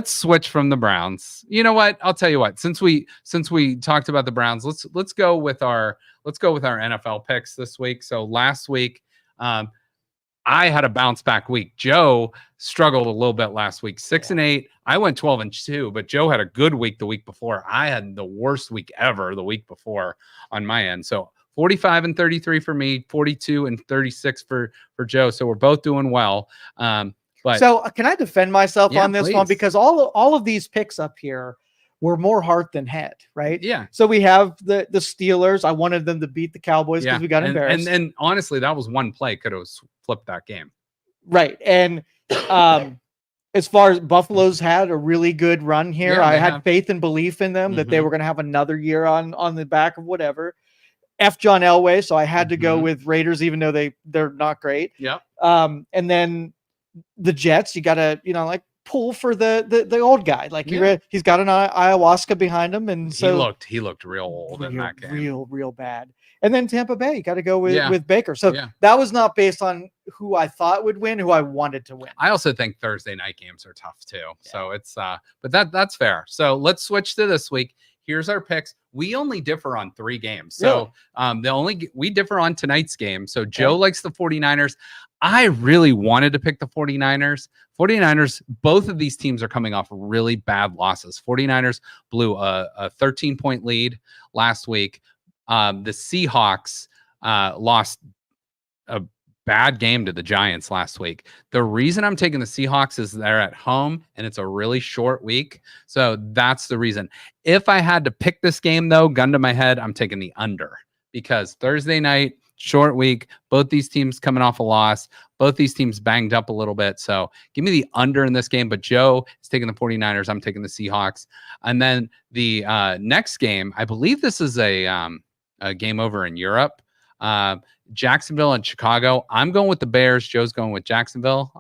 Speaker 1: switch from the Browns. You know what? I'll tell you what. Since we talked about the Browns, let's go with our NFL picks this week. So last week, I had a bounce back week. Joe struggled a little bit last week, 6-8. I went 12-2, but Joe had a good week the week before. I had the worst week ever the week before on my end. So 45-33 for me, 42-36 for Joe. So we're both doing well. But
Speaker 2: so can I defend myself on this one?
Speaker 1: please.
Speaker 2: Because all of these picks up here were more heart than head, right?
Speaker 1: Yeah.
Speaker 2: So we have the Steelers. I wanted them to beat the Cowboys because we got embarrassed.
Speaker 1: And honestly, that was one play could have flipped that game.
Speaker 2: Right. And as far as Buffalo's had a really good run here, I had faith and belief in them that they were going to have another year on the back of whatever. F John Elway, so I had to go with Raiders, even though they're not great.
Speaker 1: Yeah.
Speaker 2: And then the Jets, you got to pull for the old guy. Like he's got an ayahuasca behind him, and so
Speaker 1: he looked real old in that game,
Speaker 2: real bad. And then Tampa Bay, you got to go with Baker. So that was not based on who I thought would win, who I wanted to win.
Speaker 1: I also think Thursday night games are tough too. Yeah. So it's but that's fair. So let's switch to this week. Here's our picks. We only differ on 3 games. So we differ on tonight's game. So Joe likes the 49ers. I really wanted to pick the 49ers. 49ers, both of these teams are coming off really bad losses. 49ers blew a 13-point lead last week. The Seahawks lost a bad game to the Giants last week. The reason I'm taking the Seahawks is they're at home and it's a really short week. So that's the reason. If I had to pick this game, though, gun to my head, I'm taking the under because Thursday night, short week, both these teams coming off a loss, both these teams banged up a little bit. So give me the under in this game. But Joe is taking the 49ers. I'm taking the Seahawks. And then the next game, I believe this is a game over in Europe. Jacksonville and Chicago. I'm going with the Bears. Joe's going with Jacksonville.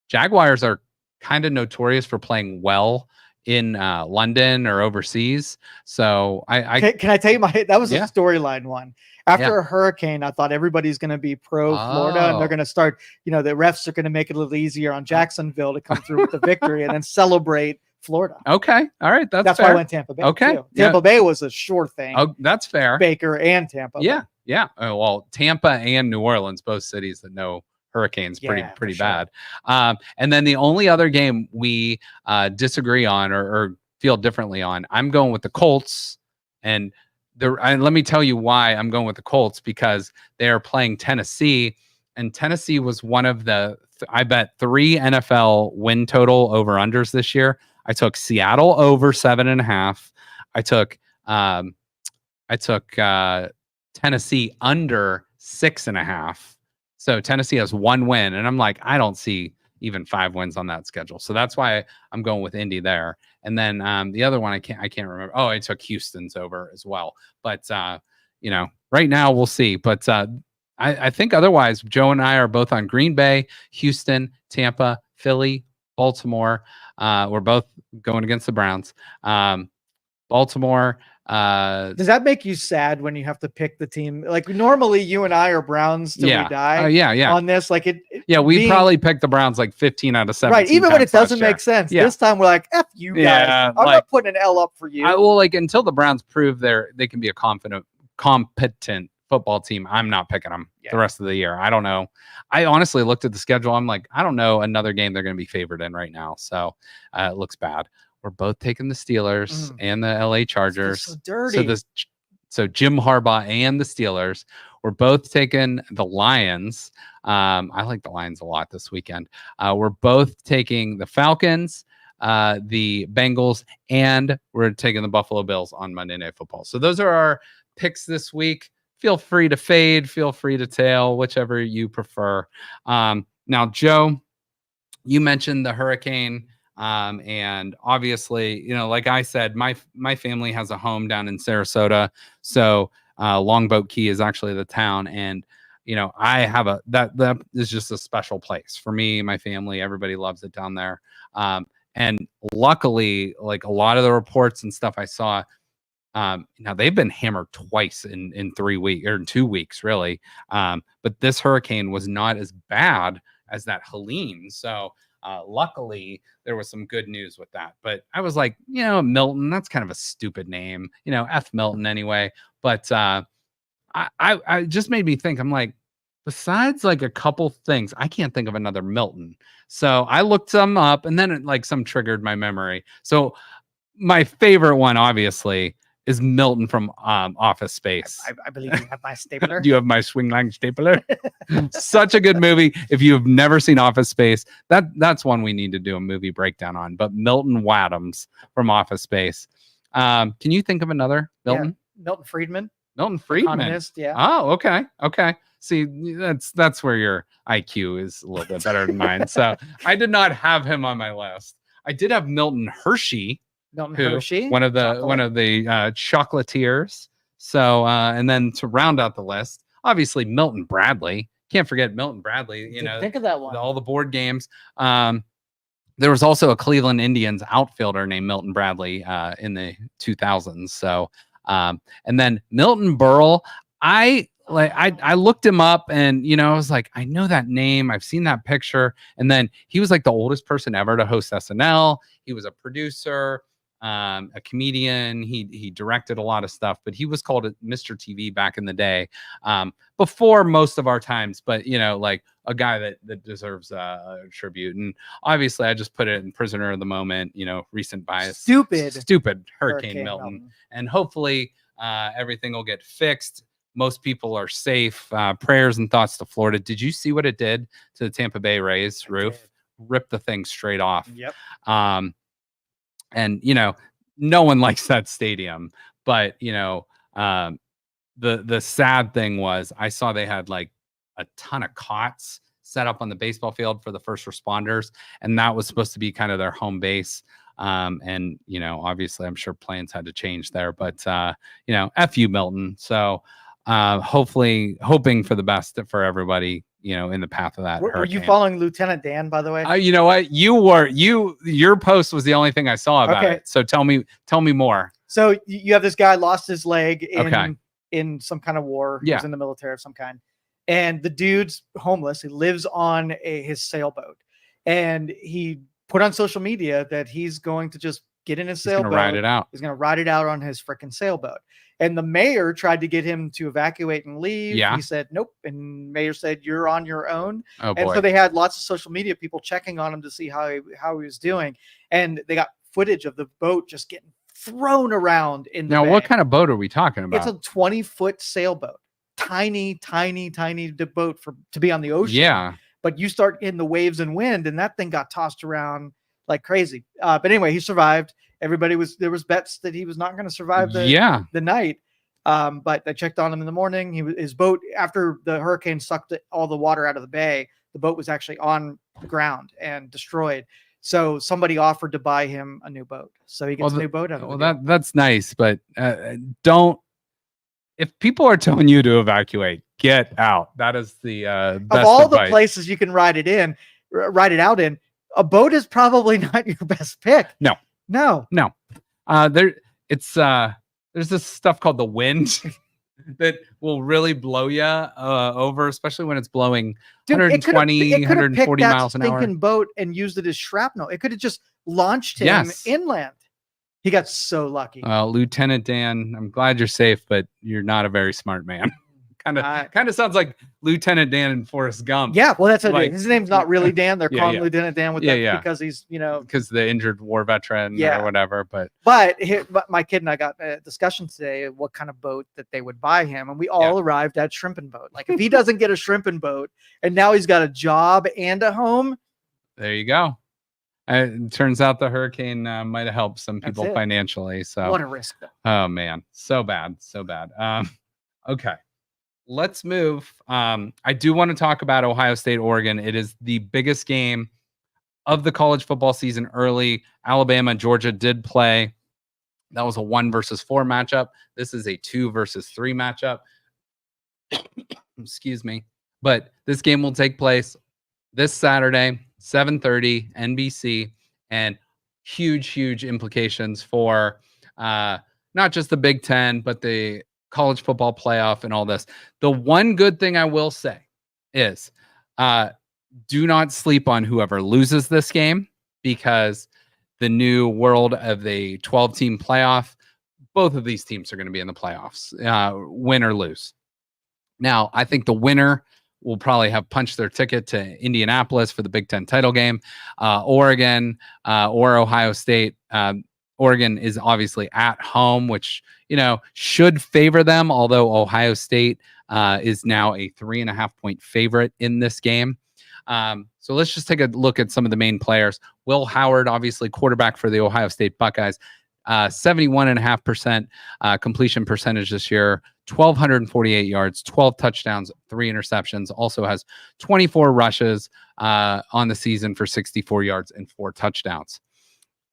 Speaker 1: Jaguars are kind of notorious for playing well in London or overseas. So
Speaker 2: can I tell you that was a storyline one. After a hurricane, I thought everybody's going to be pro Florida and they're going to start, the refs are going to make it a little easier on Jacksonville to come through with the victory and then celebrate Florida.
Speaker 1: Okay. All right. That's
Speaker 2: fair.
Speaker 1: Why
Speaker 2: I went Tampa Bay.
Speaker 1: Okay.
Speaker 2: Too. Tampa Bay was a sure thing.
Speaker 1: Oh, that's fair.
Speaker 2: Baker and Tampa.
Speaker 1: Yeah. Bay. Yeah. Well, Tampa and New Orleans, both cities that know hurricanes pretty bad. And then the only other game we disagree on or feel differently on, I'm going with the Colts. And let me tell you why I'm going with the Colts, because they are playing Tennessee, and Tennessee was one of I bet 3 NFL win total over unders this year. I took Seattle over 7.5. I took Tennessee under 6.5. So Tennessee has 1 win, and I'm like, I don't see even 5 wins on that schedule. So that's why I'm going with Indy there. And then the other one I can't remember. Oh, I took Houston's over as well. But right now we'll see. But I think otherwise, Joe and I are both on Green Bay, Houston, Tampa, Philly, Baltimore. We're both going against the Browns. Baltimore.
Speaker 2: Does that make you sad when you have to pick the team? Like normally you and I are Browns till we die. On this, like
Speaker 1: we probably picked the Browns like 15 out of 17.
Speaker 2: Right, even when it doesn't make sense. This time we're like, F you guys. I'm not putting an L up for you.
Speaker 1: Until the Browns prove they can be a competent football team, I'm not picking them the rest of the year. I don't know. I honestly looked at the schedule. I'm like, I don't know another game they're going to be favored in right now. So it looks bad. We're both taking the Steelers and the LA Chargers.
Speaker 2: So dirty.
Speaker 1: So Jim Harbaugh and the Steelers. We're both taking the Lions. I like the Lions a lot this weekend. We're both taking the Falcons, the Bengals, and we're taking the Buffalo Bills on Monday Night Football. So those are our picks this week. Feel free to fade, feel free to tail, whichever you prefer. Now, Joe, you mentioned the hurricane. And obviously, like I said, my family has a home down in Sarasota. So Longboat Key is actually the town. And, I have that is just a special place for me, my family, everybody loves it down there. And luckily, like a lot of the reports and stuff I saw, now they've been hammered twice in 3 weeks or in 2 weeks, really. But this hurricane was not as bad as that Helene. So luckily there was some good news with that, but I was like, Milton, that's kind of a stupid name, F Milton anyway. But I just made me think, I'm like, Besides like a couple things, I can't think of another Milton. So I looked some up, and then some triggered my memory. So my favorite one, obviously, is Milton from Office Space.
Speaker 2: I believe you have my stapler.
Speaker 1: Do you have my swing line stapler? Such a good movie. If you have never seen Office Space, that's one we need to do a movie breakdown on. But Milton Wadhams from Office Space. Can you think of another Milton?
Speaker 2: Yeah. Milton Friedman.
Speaker 1: Milton Friedman.
Speaker 2: Economist, yeah.
Speaker 1: Oh, okay. Okay. See, that's where your IQ is a little bit better than mine. So I did not have him on my list. I did have Milton Hershey.
Speaker 2: Hershey,
Speaker 1: one of the chocolatiers. So and then to round out the list, obviously Milton Bradley. Can't forget Milton Bradley.
Speaker 2: Think of that one.
Speaker 1: All the board games. There was also a Cleveland Indians outfielder named Milton Bradley in the 2000s. So and then Milton Berle. I looked him up, and I was like, I know that name. I've seen that picture. And then he was like the oldest person ever to host SNL. He was a producer, a comedian. He directed a lot of stuff, but he was called Mr. TV back in the day, before most of our times. But like a guy that deserves a tribute. And obviously, I just put it in prisoner of the moment. Recent bias. Stupid Hurricane Milton. And hopefully, everything will get fixed. Most people are safe. Prayers and thoughts to Florida. Did you see what it did to the Tampa Bay Rays roof? Ripped the thing straight off.
Speaker 2: Yep.
Speaker 1: And no one likes that stadium. But the sad thing was, I saw they had like a ton of cots set up on the baseball field for the first responders, and that was supposed to be kind of their home base. And obviously, I'm sure plans had to change there. But F you, Milton. So. Hoping for the best for everybody, in the path of that.
Speaker 2: Were you following Lieutenant Dan, by the way?
Speaker 1: You know what? Your post was the only thing I saw about it. So tell me more.
Speaker 2: So you have this guy lost his leg in some kind of war. He was in the military of some kind. And the dude's homeless. He lives on his sailboat. And he put on social media that he's going to just get in his sailboat.
Speaker 1: He's going to ride it out.
Speaker 2: He's going to ride it out on his freaking sailboat. And the mayor tried to get him to evacuate and leave.
Speaker 1: Yeah.
Speaker 2: He said, nope. And mayor said, you're on your own.
Speaker 1: Oh, boy.
Speaker 2: And so they had lots of social media people checking on him to see how he was doing. And they got footage of the boat just getting thrown around in the
Speaker 1: Now,
Speaker 2: bay.
Speaker 1: what kind of boat are we talking about?
Speaker 2: It's a 20-foot sailboat. Tiny boat to be on the ocean.
Speaker 1: Yeah.
Speaker 2: But you start in the waves and wind, and that thing got tossed around like crazy. But anyway, he survived. There was bets that he was not going to survive the night. But I checked on him in the morning. His boat, after the hurricane sucked all the water out of the bay, the boat was actually on the ground and destroyed. So somebody offered to buy him a new boat. So he gets a new boat out of it.
Speaker 1: Well, that's nice, but don't. If people are telling you to evacuate, get out. That is the best
Speaker 2: of all
Speaker 1: advice.
Speaker 2: The places you can ride it out in. A boat is probably not your best pick.
Speaker 1: No. There's this stuff called the wind that will really blow you over, especially when it's blowing 120, 140 miles an hour.
Speaker 2: Stinking boat and used it as shrapnel. It could have just launched him inland. He got so lucky.
Speaker 1: Lieutenant Dan, I'm glad you're safe, but you're not a very smart man. Kind of sounds like Lieutenant Dan and Forrest Gump.
Speaker 2: Yeah, well, that's what his name's not really Dan. They're calling Lieutenant Dan because he's
Speaker 1: because the injured war veteran or whatever. But
Speaker 2: my kid and I got a discussion today of what kind of boat that they would buy him, and we all arrived at shrimping boat. Like if he doesn't get a shrimping boat, and now he's got a job and a home. There
Speaker 1: you go. It turns out the hurricane might have helped some people financially. So
Speaker 2: what a risk, though.
Speaker 1: Oh man, so bad. Okay. Let's move. I do want to talk about Ohio State, Oregon. It is the biggest game of the college football season early. Alabama, Georgia did play. That was a 1 versus 4 matchup. This is a 2 versus 3 matchup. Excuse me. But this game will take place this Saturday, 7:30, NBC, and huge implications for not just the Big Ten, but the college football playoff and all this. The one good thing I will say is do not sleep on whoever loses this game, because the new world of the 12-team playoff, both of these teams are going to be in the playoffs, win or lose. Now, I think the winner will probably have punched their ticket to Indianapolis for the Big Ten title game. Oregon or Ohio State. Oregon is obviously at home, which, should favor them, although Ohio State is now a 3.5-point favorite in this game. So let's just take a look at some of the main players. Will Howard, obviously quarterback for the Ohio State Buckeyes, 71.5% completion percentage this year, 1,248 yards, 12 touchdowns, 3 interceptions. Also has 24 rushes on the season for 64 yards and 4 touchdowns.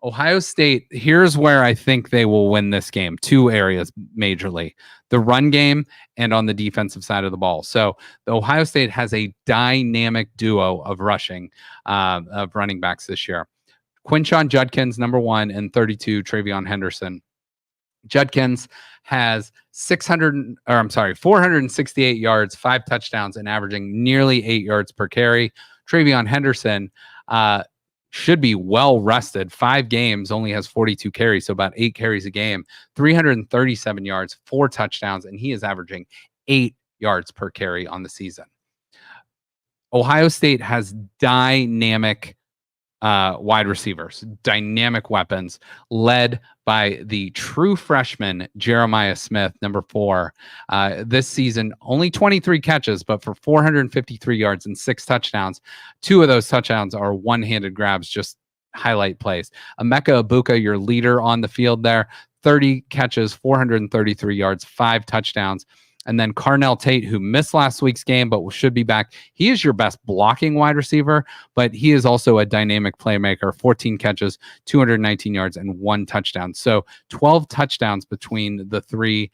Speaker 1: Ohio State, here's where I think they will win this game. 2 areas majorly: the run game and on the defensive side of the ball. So the Ohio State has a dynamic duo of running backs this year. Quinshon Judkins, number 1, and 32, Travion Henderson. Judkins has 468 yards, 5 touchdowns, and averaging nearly 8 yards per carry. Travion Henderson should be well rested. 5 games, only has 42 carries, so about 8 carries a game, 337 yards, 4 touchdowns, and he is averaging 8 yards per carry on the season. Ohio State has dynamic wide receivers, dynamic weapons, led by the true freshman Jeremiah Smith, number 4. This season, only 23 catches, but for 453 yards and 6 touchdowns. 2 of those touchdowns are one-handed grabs, just highlight plays. Emeka Egbuka, your leader on the field there, 30 catches, 433 yards, 5 touchdowns. And then Carnell Tate, who missed last week's game but should be back. He is your best blocking wide receiver, but he is also a dynamic playmaker. 14 catches, 219 yards, and 1 touchdown. So 12 touchdowns between the 3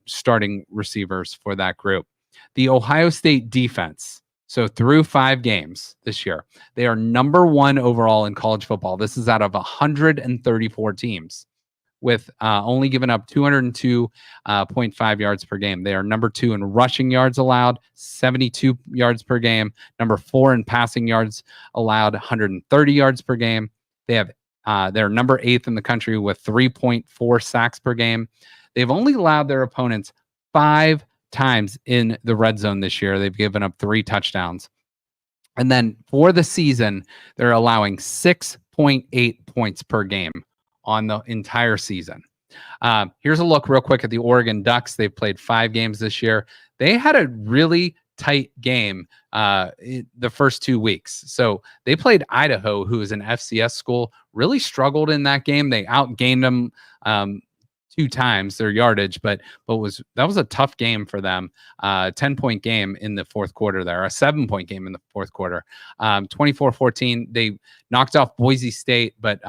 Speaker 1: starting receivers for that group. The Ohio State defense, so through 5 games this year, they are number 1 overall in college football. This is out of 134 teams, with only giving up 202.5 yards per game. They are number 2 in rushing yards allowed, 72 yards per game. Number 4 in passing yards allowed, 130 yards per game. They're number 8th in the country with 3.4 sacks per game. They've only allowed their opponents 5 times in the red zone this year. They've given up 3 touchdowns. And then for the season, they're allowing 6.8 points per game on the entire season. Here's a look real quick at the Oregon Ducks. They've played 5 games this year. They had a really tight game the first 2 weeks. So they played Idaho, who is an FCS school, really struggled in that game. They outgained them 2 times their yardage, but that was a tough game for them. 10-point game in the fourth quarter there, a 7-point game in the fourth quarter. 24-14. They knocked off Boise State, but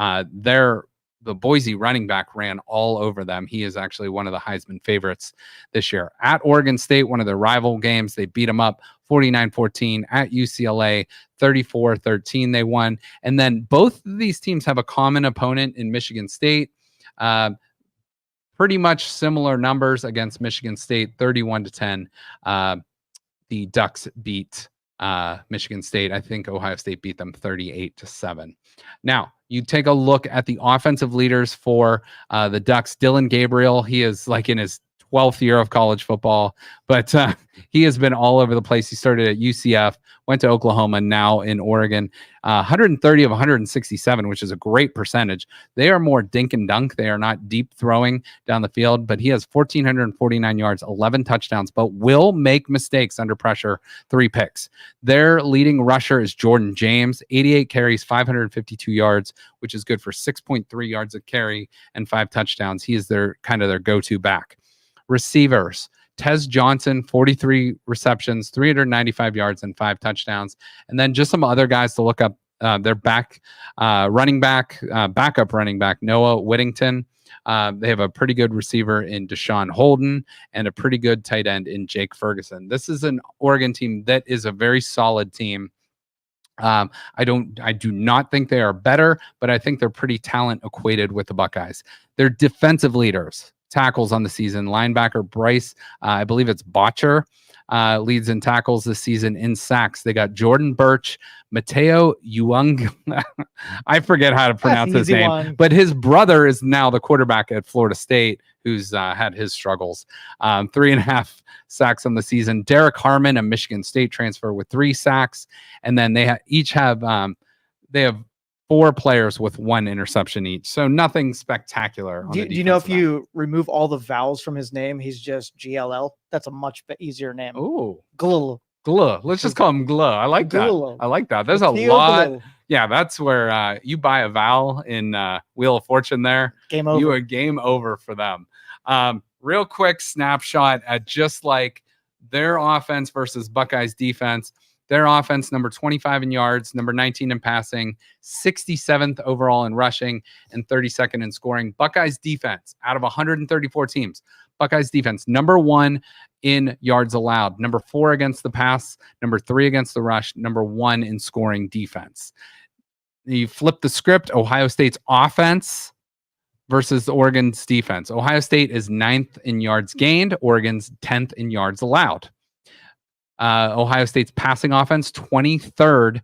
Speaker 1: the Boise running back ran all over them. He is actually one of the Heisman favorites this year. At Oregon State, one of their rival games, they beat them up 49-14. At UCLA, 34-13 they won. And then both of these teams have a common opponent in Michigan State. Pretty much similar numbers against Michigan State, 31-10. The Ducks beat Michigan State. I think Ohio State beat them 38-7. Now, you take a look at the offensive leaders for the Ducks. Dylan Gabriel, he is like in his 12th year of college football, but he has been all over the place. He started at UCF, went to Oklahoma, now in Oregon. 130 of 167, which is a great percentage. They are more dink and dunk. They are not deep throwing down the field, but he has 1,449 yards, 11 touchdowns, but will make mistakes under pressure, 3 picks. Their leading rusher is Jordan James, 88 carries, 552 yards, which is good for 6.3 yards a carry and 5 touchdowns. He is their go-to back. Receivers, Tez Johnson, 43 receptions, 395 yards, and 5 touchdowns. And then just some other guys to look up. Their backup running back, Noah Whittington. They have a pretty good receiver in Deshaun Holden and a pretty good tight end in Jake Ferguson. This is an Oregon team that is a very solid team. I do not think they are better, but I think they're pretty talent equated with the Buckeyes. They're defensive leaders. Tackles on the season, linebacker Bryce, I believe it's Botcher, leads in tackles this season. In sacks, they got Jordan Birch, Mateo Uung. I forget how to pronounce his name, but his brother is now the quarterback at Florida State, who's had his struggles. 3.5 sacks on the season. Derek Harmon, a Michigan State transfer, with 3 sacks, and then they each have 4 players with 1 interception each. So nothing spectacular.
Speaker 2: Do you know if you remove all the vowels from his name, he's just GLL? That's a much easier name.
Speaker 1: Oh,
Speaker 2: Gluh.
Speaker 1: Let's just call him Gluh. I like that. I like that. There's a lot. Gluh. Yeah, that's where you buy a vowel in Wheel of Fortune there.
Speaker 2: Game over.
Speaker 1: You are game over for them. Real quick snapshot at just like their offense versus Buckeyes defense. Their offense, number 25 in yards, number 19 in passing, 67th overall in rushing, and 32nd in scoring. Buckeyes defense, out of 134 teams, Buckeyes defense, number 1 in yards allowed, number 4 against the pass, number 3 against the rush, number 1 in scoring defense. You flip the script, Ohio State's offense versus Oregon's defense. Ohio State is 9th in yards gained, Oregon's 10th in yards allowed. Ohio State's passing offense, 23rd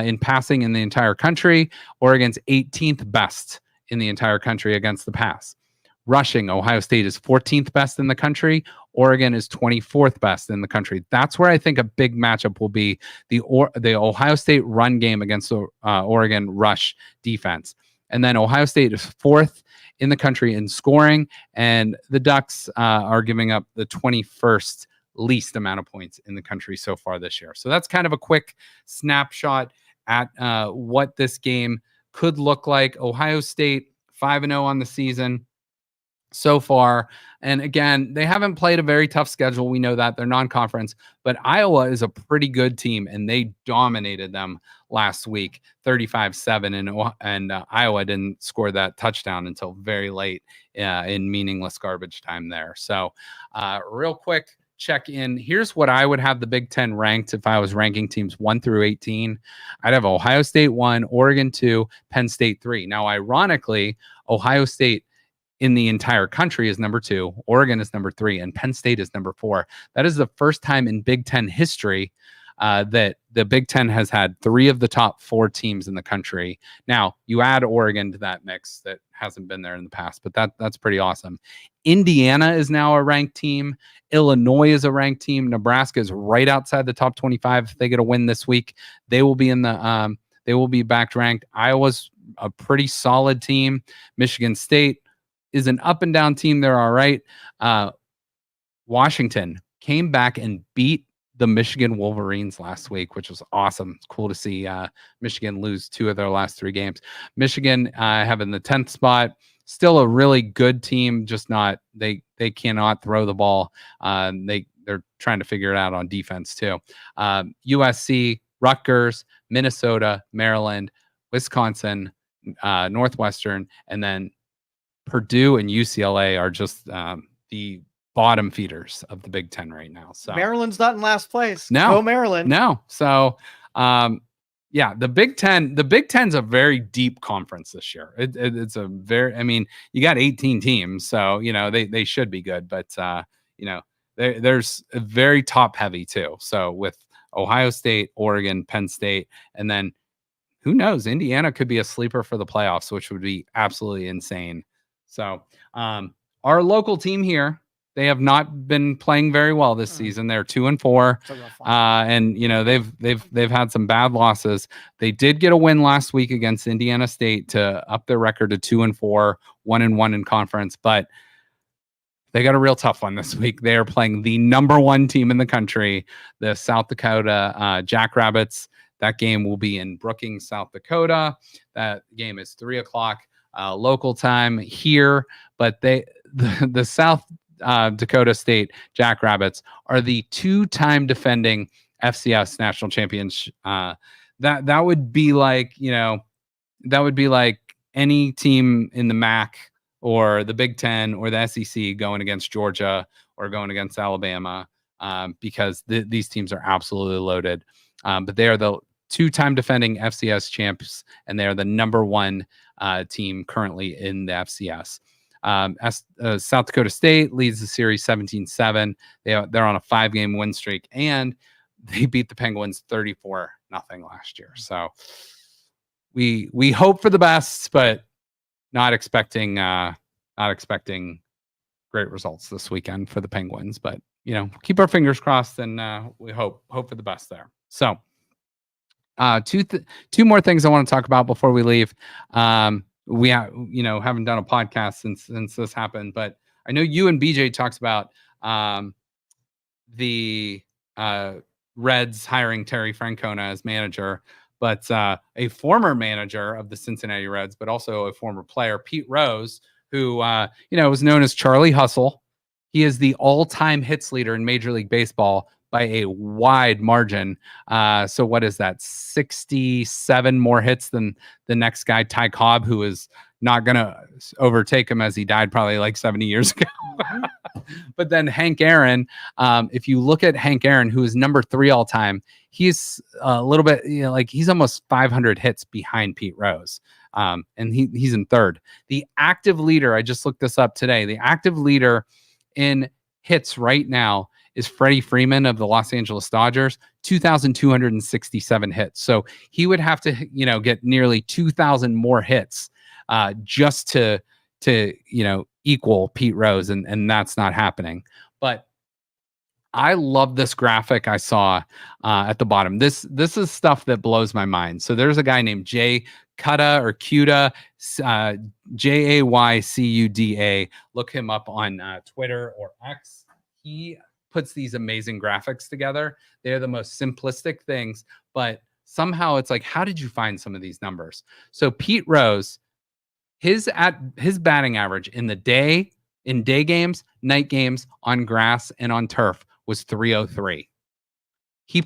Speaker 1: in passing in the entire country. Oregon's 18th best in the entire country against the pass. Rushing, Ohio State is 14th best in the country. Oregon is 24th best in the country. That's where I think a big matchup will be, the Ohio State run game against the Oregon rush defense. And then Ohio State is 4th in the country in scoring, and the Ducks are giving up the 21st least amount of points in the country so far this year. So that's kind of a quick snapshot at what this game could look like. Ohio State 5-0 on the season so far. And again, they haven't played a very tough schedule. We know that they're non-conference, but Iowa is a pretty good team, and they dominated them last week, 35-7, and Iowa didn't score that touchdown until very late in meaningless garbage time there. So real quick, check in. Here's what I would have the Big Ten ranked if I was ranking teams 1 through 18. I'd have Ohio State 1, Oregon 2, Penn State 3. Now, ironically, Ohio State in the entire country is number 2, Oregon is number 3, and Penn State is number 4. That is the first time in Big Ten history that the Big Ten has had 3 of the top 4 teams in the country. Now, you add Oregon to that mix that hasn't been there in the past, but that's pretty awesome. Indiana is now a ranked team. Illinois is a ranked team. Nebraska is right outside the top 25. If they get a win this week, they will be in the they will be back ranked. Iowa's a pretty solid team. Michigan State is an up and down team. They're all right. Washington came back and beat the Michigan Wolverines last week, which was awesome. It's cool to see Michigan lose 2 of their last 3 games. Michigan having the 10th spot, still a really good team, just not, they cannot throw the ball. They're trying to figure it out on defense too. USC, Rutgers, Minnesota, Maryland, Wisconsin, Northwestern, and then Purdue and UCLA are just the bottom feeders of the Big Ten right now. So
Speaker 2: Maryland's not in last place.
Speaker 1: No,
Speaker 2: go Maryland.
Speaker 1: No. So yeah, the Big Ten's a very deep conference this year. It's a very, I mean, you got 18 teams, so you know they should be good, but you know, there's a very top heavy too. So with Ohio State, Oregon, Penn State, and then who knows, Indiana could be a sleeper for the playoffs, which would be absolutely insane. So our local team here, they have not been playing very well this season. They're 2-4, and you know they've had some bad losses. They did get a win last week against Indiana State to up their record to 2-4, 1-1 in conference, but they got a real tough one this week. They are playing the number 1 team in the country, the South Dakota Jackrabbits. That game will be in Brookings, South Dakota. That game is 3:00 local time here, but the South Dakota State Jackrabbits are the 2-time defending FCS national champions. That would be like, you know, that would be like any team in the MAC or the Big Ten or the SEC going against Georgia or going against Alabama, because these teams are absolutely loaded. But they are the 2-time defending FCS champs, and they are the number 1 team currently in the FCS. South Dakota State leads the series 17-7. They're on a 5-game win streak, and they beat the Penguins 34-0 last year. So we hope for the best, but not expecting great results this weekend for the Penguins. But keep our fingers crossed, and we hope for the best there. So two more things I want to talk about before we leave. We haven't done a podcast since this happened, but I know you and BJ talks about the Reds hiring Terry Francona as manager, but a former manager of the Cincinnati Reds, but also a former player, Pete Rose, who was known as Charlie Hustle. He is the all-time hits leader in Major League Baseball by a wide margin. So what is that? 67 more hits than the next guy, Ty Cobb, who is not going to overtake him as he died probably like 70 years ago. But then Hank Aaron, if you look at Hank Aaron, who is number 3 all time, he's a little bit, he's almost 500 hits behind Pete Rose. And he's in 3rd. The active leader, I just looked this up today, the active leader in hits right now is Freddie Freeman of the Los Angeles Dodgers, 2,267 hits. So he would have to, get nearly 2,000 more hits just to equal Pete Rose, and that's not happening. But I love this graphic I saw at the bottom. This is stuff that blows my mind. So there's a guy named Jay Cudda or Cuda, Jaycuda. Look him up on Twitter or X. He puts these amazing graphics together. They're the most simplistic things, but somehow it's like, how did you find some of these numbers? So Pete Rose, his batting average in day games, night games, on grass and on turf was 303. He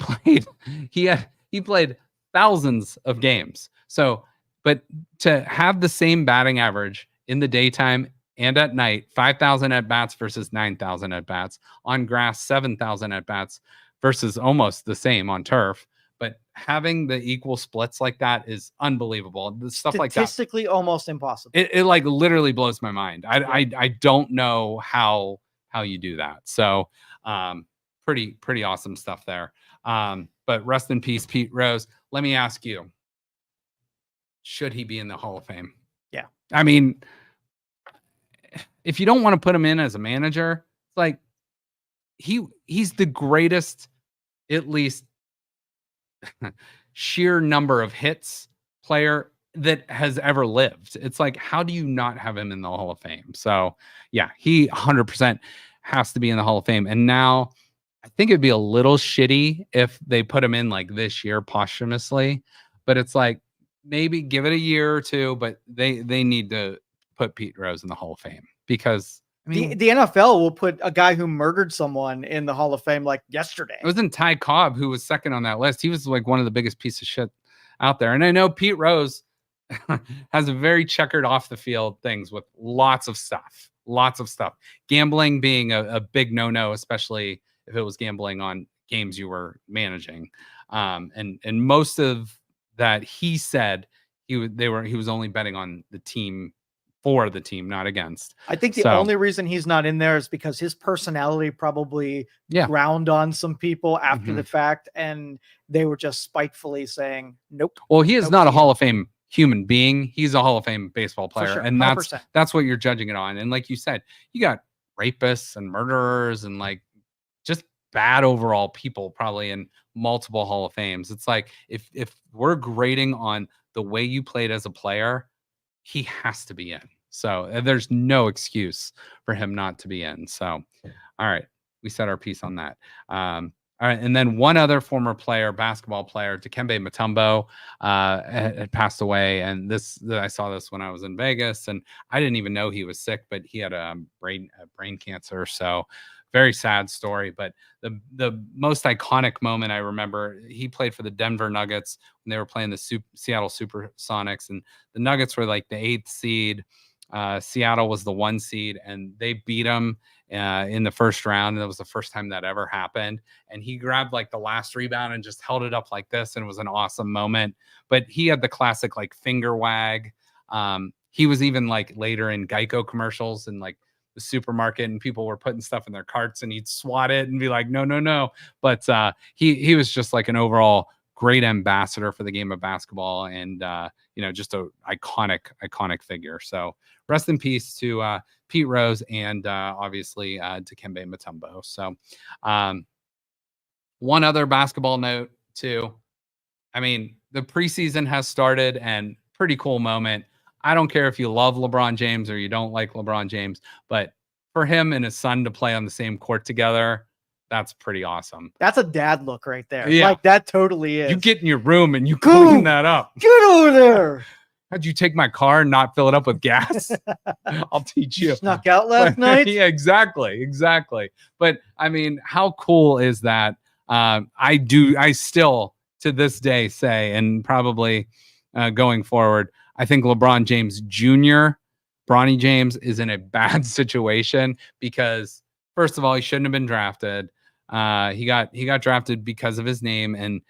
Speaker 1: played thousands of games. So, but to have the same batting average in the daytime and at night, 5,000 at bats versus 9,000 at bats, on grass, 7,000 at bats versus almost the same on turf. But having the equal splits like that is unbelievable. The stuff like that,
Speaker 2: statistically almost impossible.
Speaker 1: It like literally blows my mind. I don't know how you do that. So pretty awesome stuff there. But rest in peace, Pete Rose. Let me ask you, should he be in the Hall of Fame?
Speaker 2: Yeah.
Speaker 1: I mean, if you don't want to put him in as a manager, it's like he's the greatest, at least sheer number of hits player that has ever lived. It's like, how do you not have him in the Hall of Fame? So yeah, he 100% has to be in the Hall of Fame. And now I think it'd be a little shitty if they put him in like this year posthumously, but it's like, maybe give it a year or two, but they need to put Pete Rose in the Hall of Fame, because I mean,
Speaker 2: the NFL will put a guy who murdered someone in the Hall of Fame like yesterday.
Speaker 1: It wasn't Ty Cobb who was second on that list. He was like one of the biggest pieces of shit out there. And I know Pete Rose has a very checkered off the field things with lots of stuff. Gambling being a big no-no, especially if it was gambling on games you were managing. And most of that, he said he was only betting on the team, for the team, not against.
Speaker 2: I think the only reason he's not in there is because his personality probably ground on some people after the fact, and they were just spitefully saying nope.
Speaker 1: Well, he is not a Hall of Fame human being. He's a Hall of Fame baseball player,
Speaker 2: sure,
Speaker 1: and that's what you're judging it on. And like you said, you got rapists and murderers and like just bad overall people probably in multiple Hall of Fames. It's like, if we're grading on the way you played as a player, he has to be in. So there's no excuse for him not to be in. So, all right, we said our piece on that. All right, and then one other former player, basketball player, Dikembe Mutombo, had passed away. And I saw this when I was in Vegas, and I didn't even know he was sick, but he had a brain cancer. So very sad story. But the most iconic moment I remember, he played for the Denver Nuggets when they were playing the Seattle Supersonics, and the Nuggets were like the 8th seed. Seattle was the 1 seed, and they beat them in the first round. And that was the first time that ever happened. And he grabbed like the last rebound and just held it up like this, and it was an awesome moment. But he had the classic like finger wag. he was even like later in Geico commercials and like the supermarket, and people were putting stuff in their carts and he'd swat it and be like, no, no, no. But he was just like an overall great ambassador for the game of basketball, and just a iconic figure. So rest in peace to Pete Rose and obviously Dikembe Mutombo. So one other basketball note too. I mean, the preseason has started, and pretty cool moment. I don't care if you love LeBron James or you don't like LeBron James, but for him and his son to play on the same court together, that's pretty awesome.
Speaker 2: That's a dad look right there.
Speaker 1: Yeah.
Speaker 2: Like, that totally is.
Speaker 1: You get in your room and you clean that up.
Speaker 2: Get over there.
Speaker 1: How'd you take my car and not fill it up with gas? I'll teach you.
Speaker 2: Snuck out last night?
Speaker 1: Yeah, exactly. But I mean, how cool is that? I still to this day say, and probably going forward, I think LeBron James Jr., Bronny James, is in a bad situation because, first of all, he shouldn't have been drafted. He got drafted because of his name, and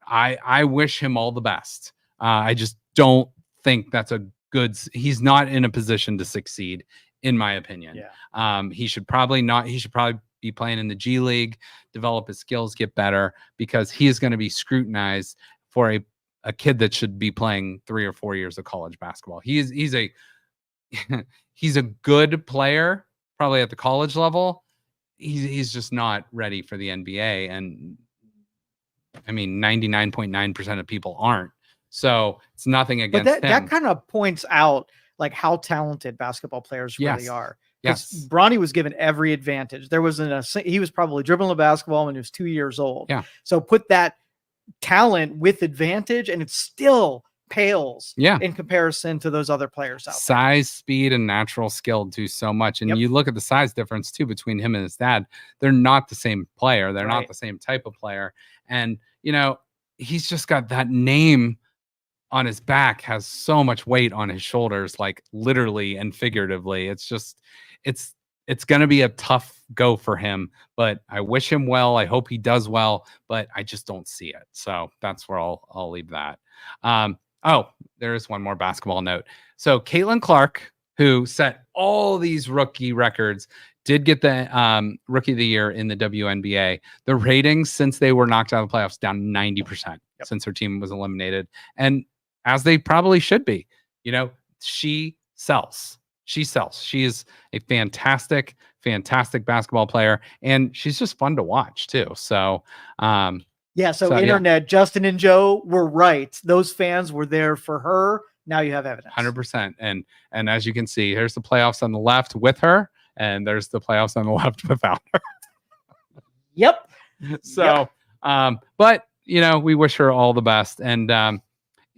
Speaker 1: I wish him all the best. I just don't think that's a good. He's not in a position to succeed, in my opinion.
Speaker 2: Yeah.
Speaker 1: He should probably not. He should probably be playing in the G League, develop his skills, get better, because he is going to be scrutinized for a kid that should be playing 3 or 4 years of college basketball. He's a good player, probably at the college level. He's just not ready for the NBA, and I mean 99.9% of people aren't. So it's nothing against him.
Speaker 2: That kind of points out like how talented basketball players really are.
Speaker 1: Yes.
Speaker 2: Bronny was given every advantage. He was probably dribbling the basketball when he was 2 years old.
Speaker 1: Yeah.
Speaker 2: So put that talent with advantage, and it still pales in comparison to those other players out there.
Speaker 1: Size, speed, and natural skill do so much. And you look at the size difference too between him and his dad. They're not the same player. They're not the same type of player. And he's just got that name on his back, has so much weight on his shoulders, like literally and figuratively. It's just, it's going to be a tough go for him, but I wish him well. I hope he does well, but I just don't see it. So that's where I'll leave that. There is one more basketball note. So Caitlin Clark, who set all these rookie records, did get the Rookie of the Year in the WNBA. The ratings since they were knocked out of the playoffs down 90% since her team was eliminated, and as they probably should be. She sells. She is a fantastic basketball player, and she's just fun to watch too. So,
Speaker 2: internet, Justin and Joe were right. Those fans were there for her. Now you have evidence.
Speaker 1: 100%. And as you can see, here's the playoffs on the left with her, and there's the playoffs on the left without her.
Speaker 2: Yep.
Speaker 1: So, but we wish her all the best. And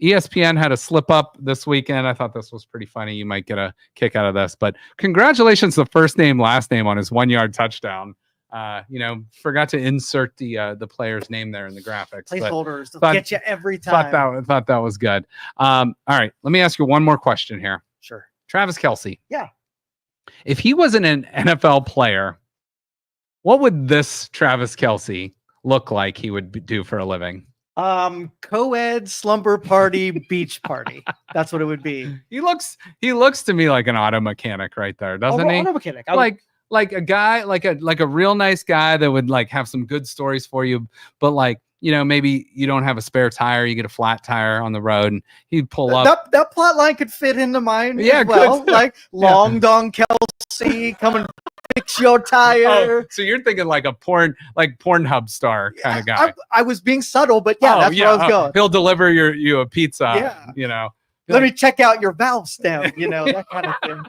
Speaker 1: ESPN had a slip up this weekend. I thought this was pretty funny. You might get a kick out of this, but congratulations to first name, last name on his 1-yard touchdown. Forgot to insert the player's name there in the graphics.
Speaker 2: Placeholders will get you every time.
Speaker 1: Thought that was good. All right, let me ask you one more question here.
Speaker 2: Sure.
Speaker 1: Travis Kelce.
Speaker 2: Yeah.
Speaker 1: If he wasn't an NFL player, what would this Travis Kelce look like he would do for a living?
Speaker 2: Co-ed slumber party beach party. That's what it would be.
Speaker 1: He looks to me like an auto mechanic right there, doesn't he?
Speaker 2: Auto mechanic.
Speaker 1: Like a guy, like a real nice guy that would like have some good stories for you, but like, maybe you don't have a spare tire, you get a flat tire on the road, and he'd pull up.
Speaker 2: That plot line could fit into mine as well.
Speaker 1: Good.
Speaker 2: Like Long Dong Kelce, come and fix your tire.
Speaker 1: Oh, so you're thinking like a Pornhub star kind of guy.
Speaker 2: I was being subtle, but that's where I was going.
Speaker 1: He'll deliver you a pizza.
Speaker 2: Let me check out your valve stem. That kind of thing.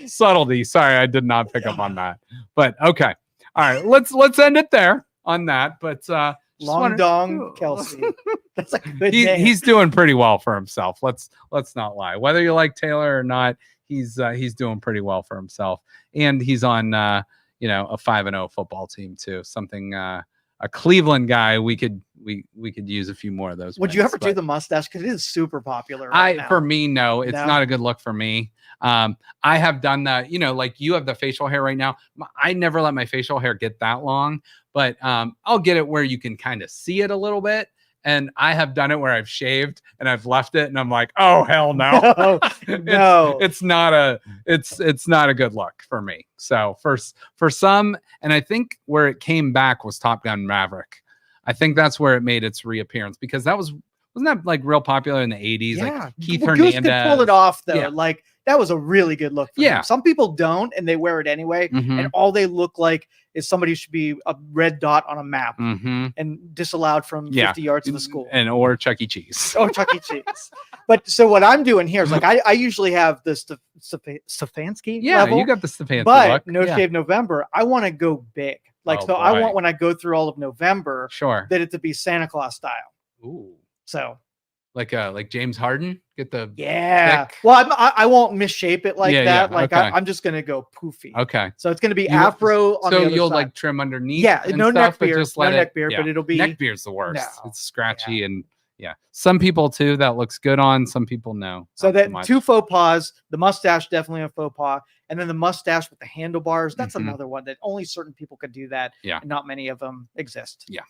Speaker 1: Subtlety. Sorry, I did not pick up on that. But okay. All right. Let's end it there on that. But
Speaker 2: Long Dong Kelce. That's a good name.
Speaker 1: He's doing pretty well for himself. Let's not lie. Whether you like Taylor or not, he's doing pretty well for himself. And he's on a 5-0 football team too. Something a Cleveland guy we could use a few more of those.
Speaker 2: Would you ever do the mustache? Because it is super popular.
Speaker 1: For me, no, it's not a good look for me. I have done that, like you have the facial hair right now. I never let my facial hair get that long, but I'll get it where you can kind of see it a little bit. And I have done it where I've shaved and I've left it and I'm like, oh hell no.
Speaker 2: No.
Speaker 1: It's not a good look for me. So for some, and I think where it came back was Top Gun Maverick. I think that's where it made its reappearance, because wasn't that like real popular in the 80s?
Speaker 2: Yeah.
Speaker 1: Like Keith
Speaker 2: Goose
Speaker 1: Hernandez
Speaker 2: could pull it off though.
Speaker 1: Yeah.
Speaker 2: Like that was a really good look for him. Some people don't and they wear it anyway. And all they look like is somebody who should be a red dot on a map and disallowed from 50 yards of the school.
Speaker 1: Or Chuck E. Cheese.
Speaker 2: Or Chuck E. Cheese. But so what I'm doing here is like I usually have the Stefanski level.
Speaker 1: You got the Stefanski
Speaker 2: but
Speaker 1: look.
Speaker 2: No Shave November, I want to go big. Like I want, when I go through all of November, that it to be Santa Claus style.
Speaker 1: Ooh.
Speaker 2: So
Speaker 1: like James Harden, get the
Speaker 2: thick. Well, I won't misshape it like that.
Speaker 1: Yeah.
Speaker 2: Like
Speaker 1: okay.
Speaker 2: I'm just gonna go poofy.
Speaker 1: Okay.
Speaker 2: So it's gonna be afro on the other
Speaker 1: you'll
Speaker 2: side.
Speaker 1: Like trim underneath.
Speaker 2: Yeah.
Speaker 1: And
Speaker 2: No
Speaker 1: stuff,
Speaker 2: neck beard.
Speaker 1: just let
Speaker 2: neck beard. But it'll be
Speaker 1: neck beard's the worst.
Speaker 2: No.
Speaker 1: It's scratchy and some people too that looks good on. Some people no.
Speaker 2: So that two faux pas. The mustache definitely a faux pas, and then the mustache with the handlebars. That's another one that only certain people could do that.
Speaker 1: Yeah.
Speaker 2: And not many of them exist.
Speaker 1: Yeah.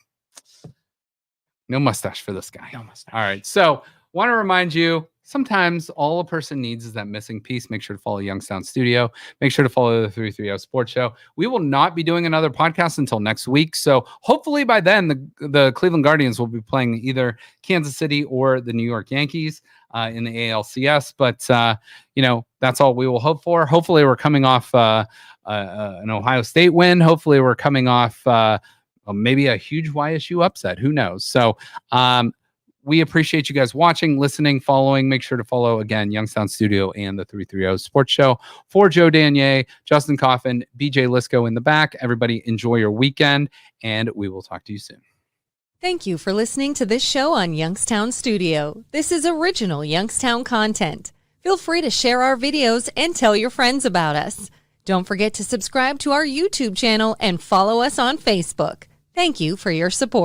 Speaker 1: No mustache for this guy.
Speaker 2: No mustache.
Speaker 1: All right. So want to remind you, sometimes all a person needs is that missing piece. Make sure to follow Youngstown Studio. Make sure to follow the 330 Sports Show. We will not be doing another podcast until next week. So hopefully by then, the Cleveland Guardians will be playing either Kansas City or the New York Yankees in the ALCS. But, that's all we will hope for. Hopefully we're coming off an Ohio State win. Hopefully we're coming off maybe a huge YSU upset. Who knows? So, we appreciate you guys watching, listening, following. Make sure to follow, again, Youngstown Studio and the 330 Sports Show. For Joe Danier, Justin Coffin, BJ Lisco in the back. Everybody enjoy your weekend, and we will talk to you soon.
Speaker 3: Thank you for listening to this show on Youngstown Studio. This is original Youngstown content. Feel free to share our videos and tell your friends about us. Don't forget to subscribe to our YouTube channel and follow us on Facebook. Thank you for your support.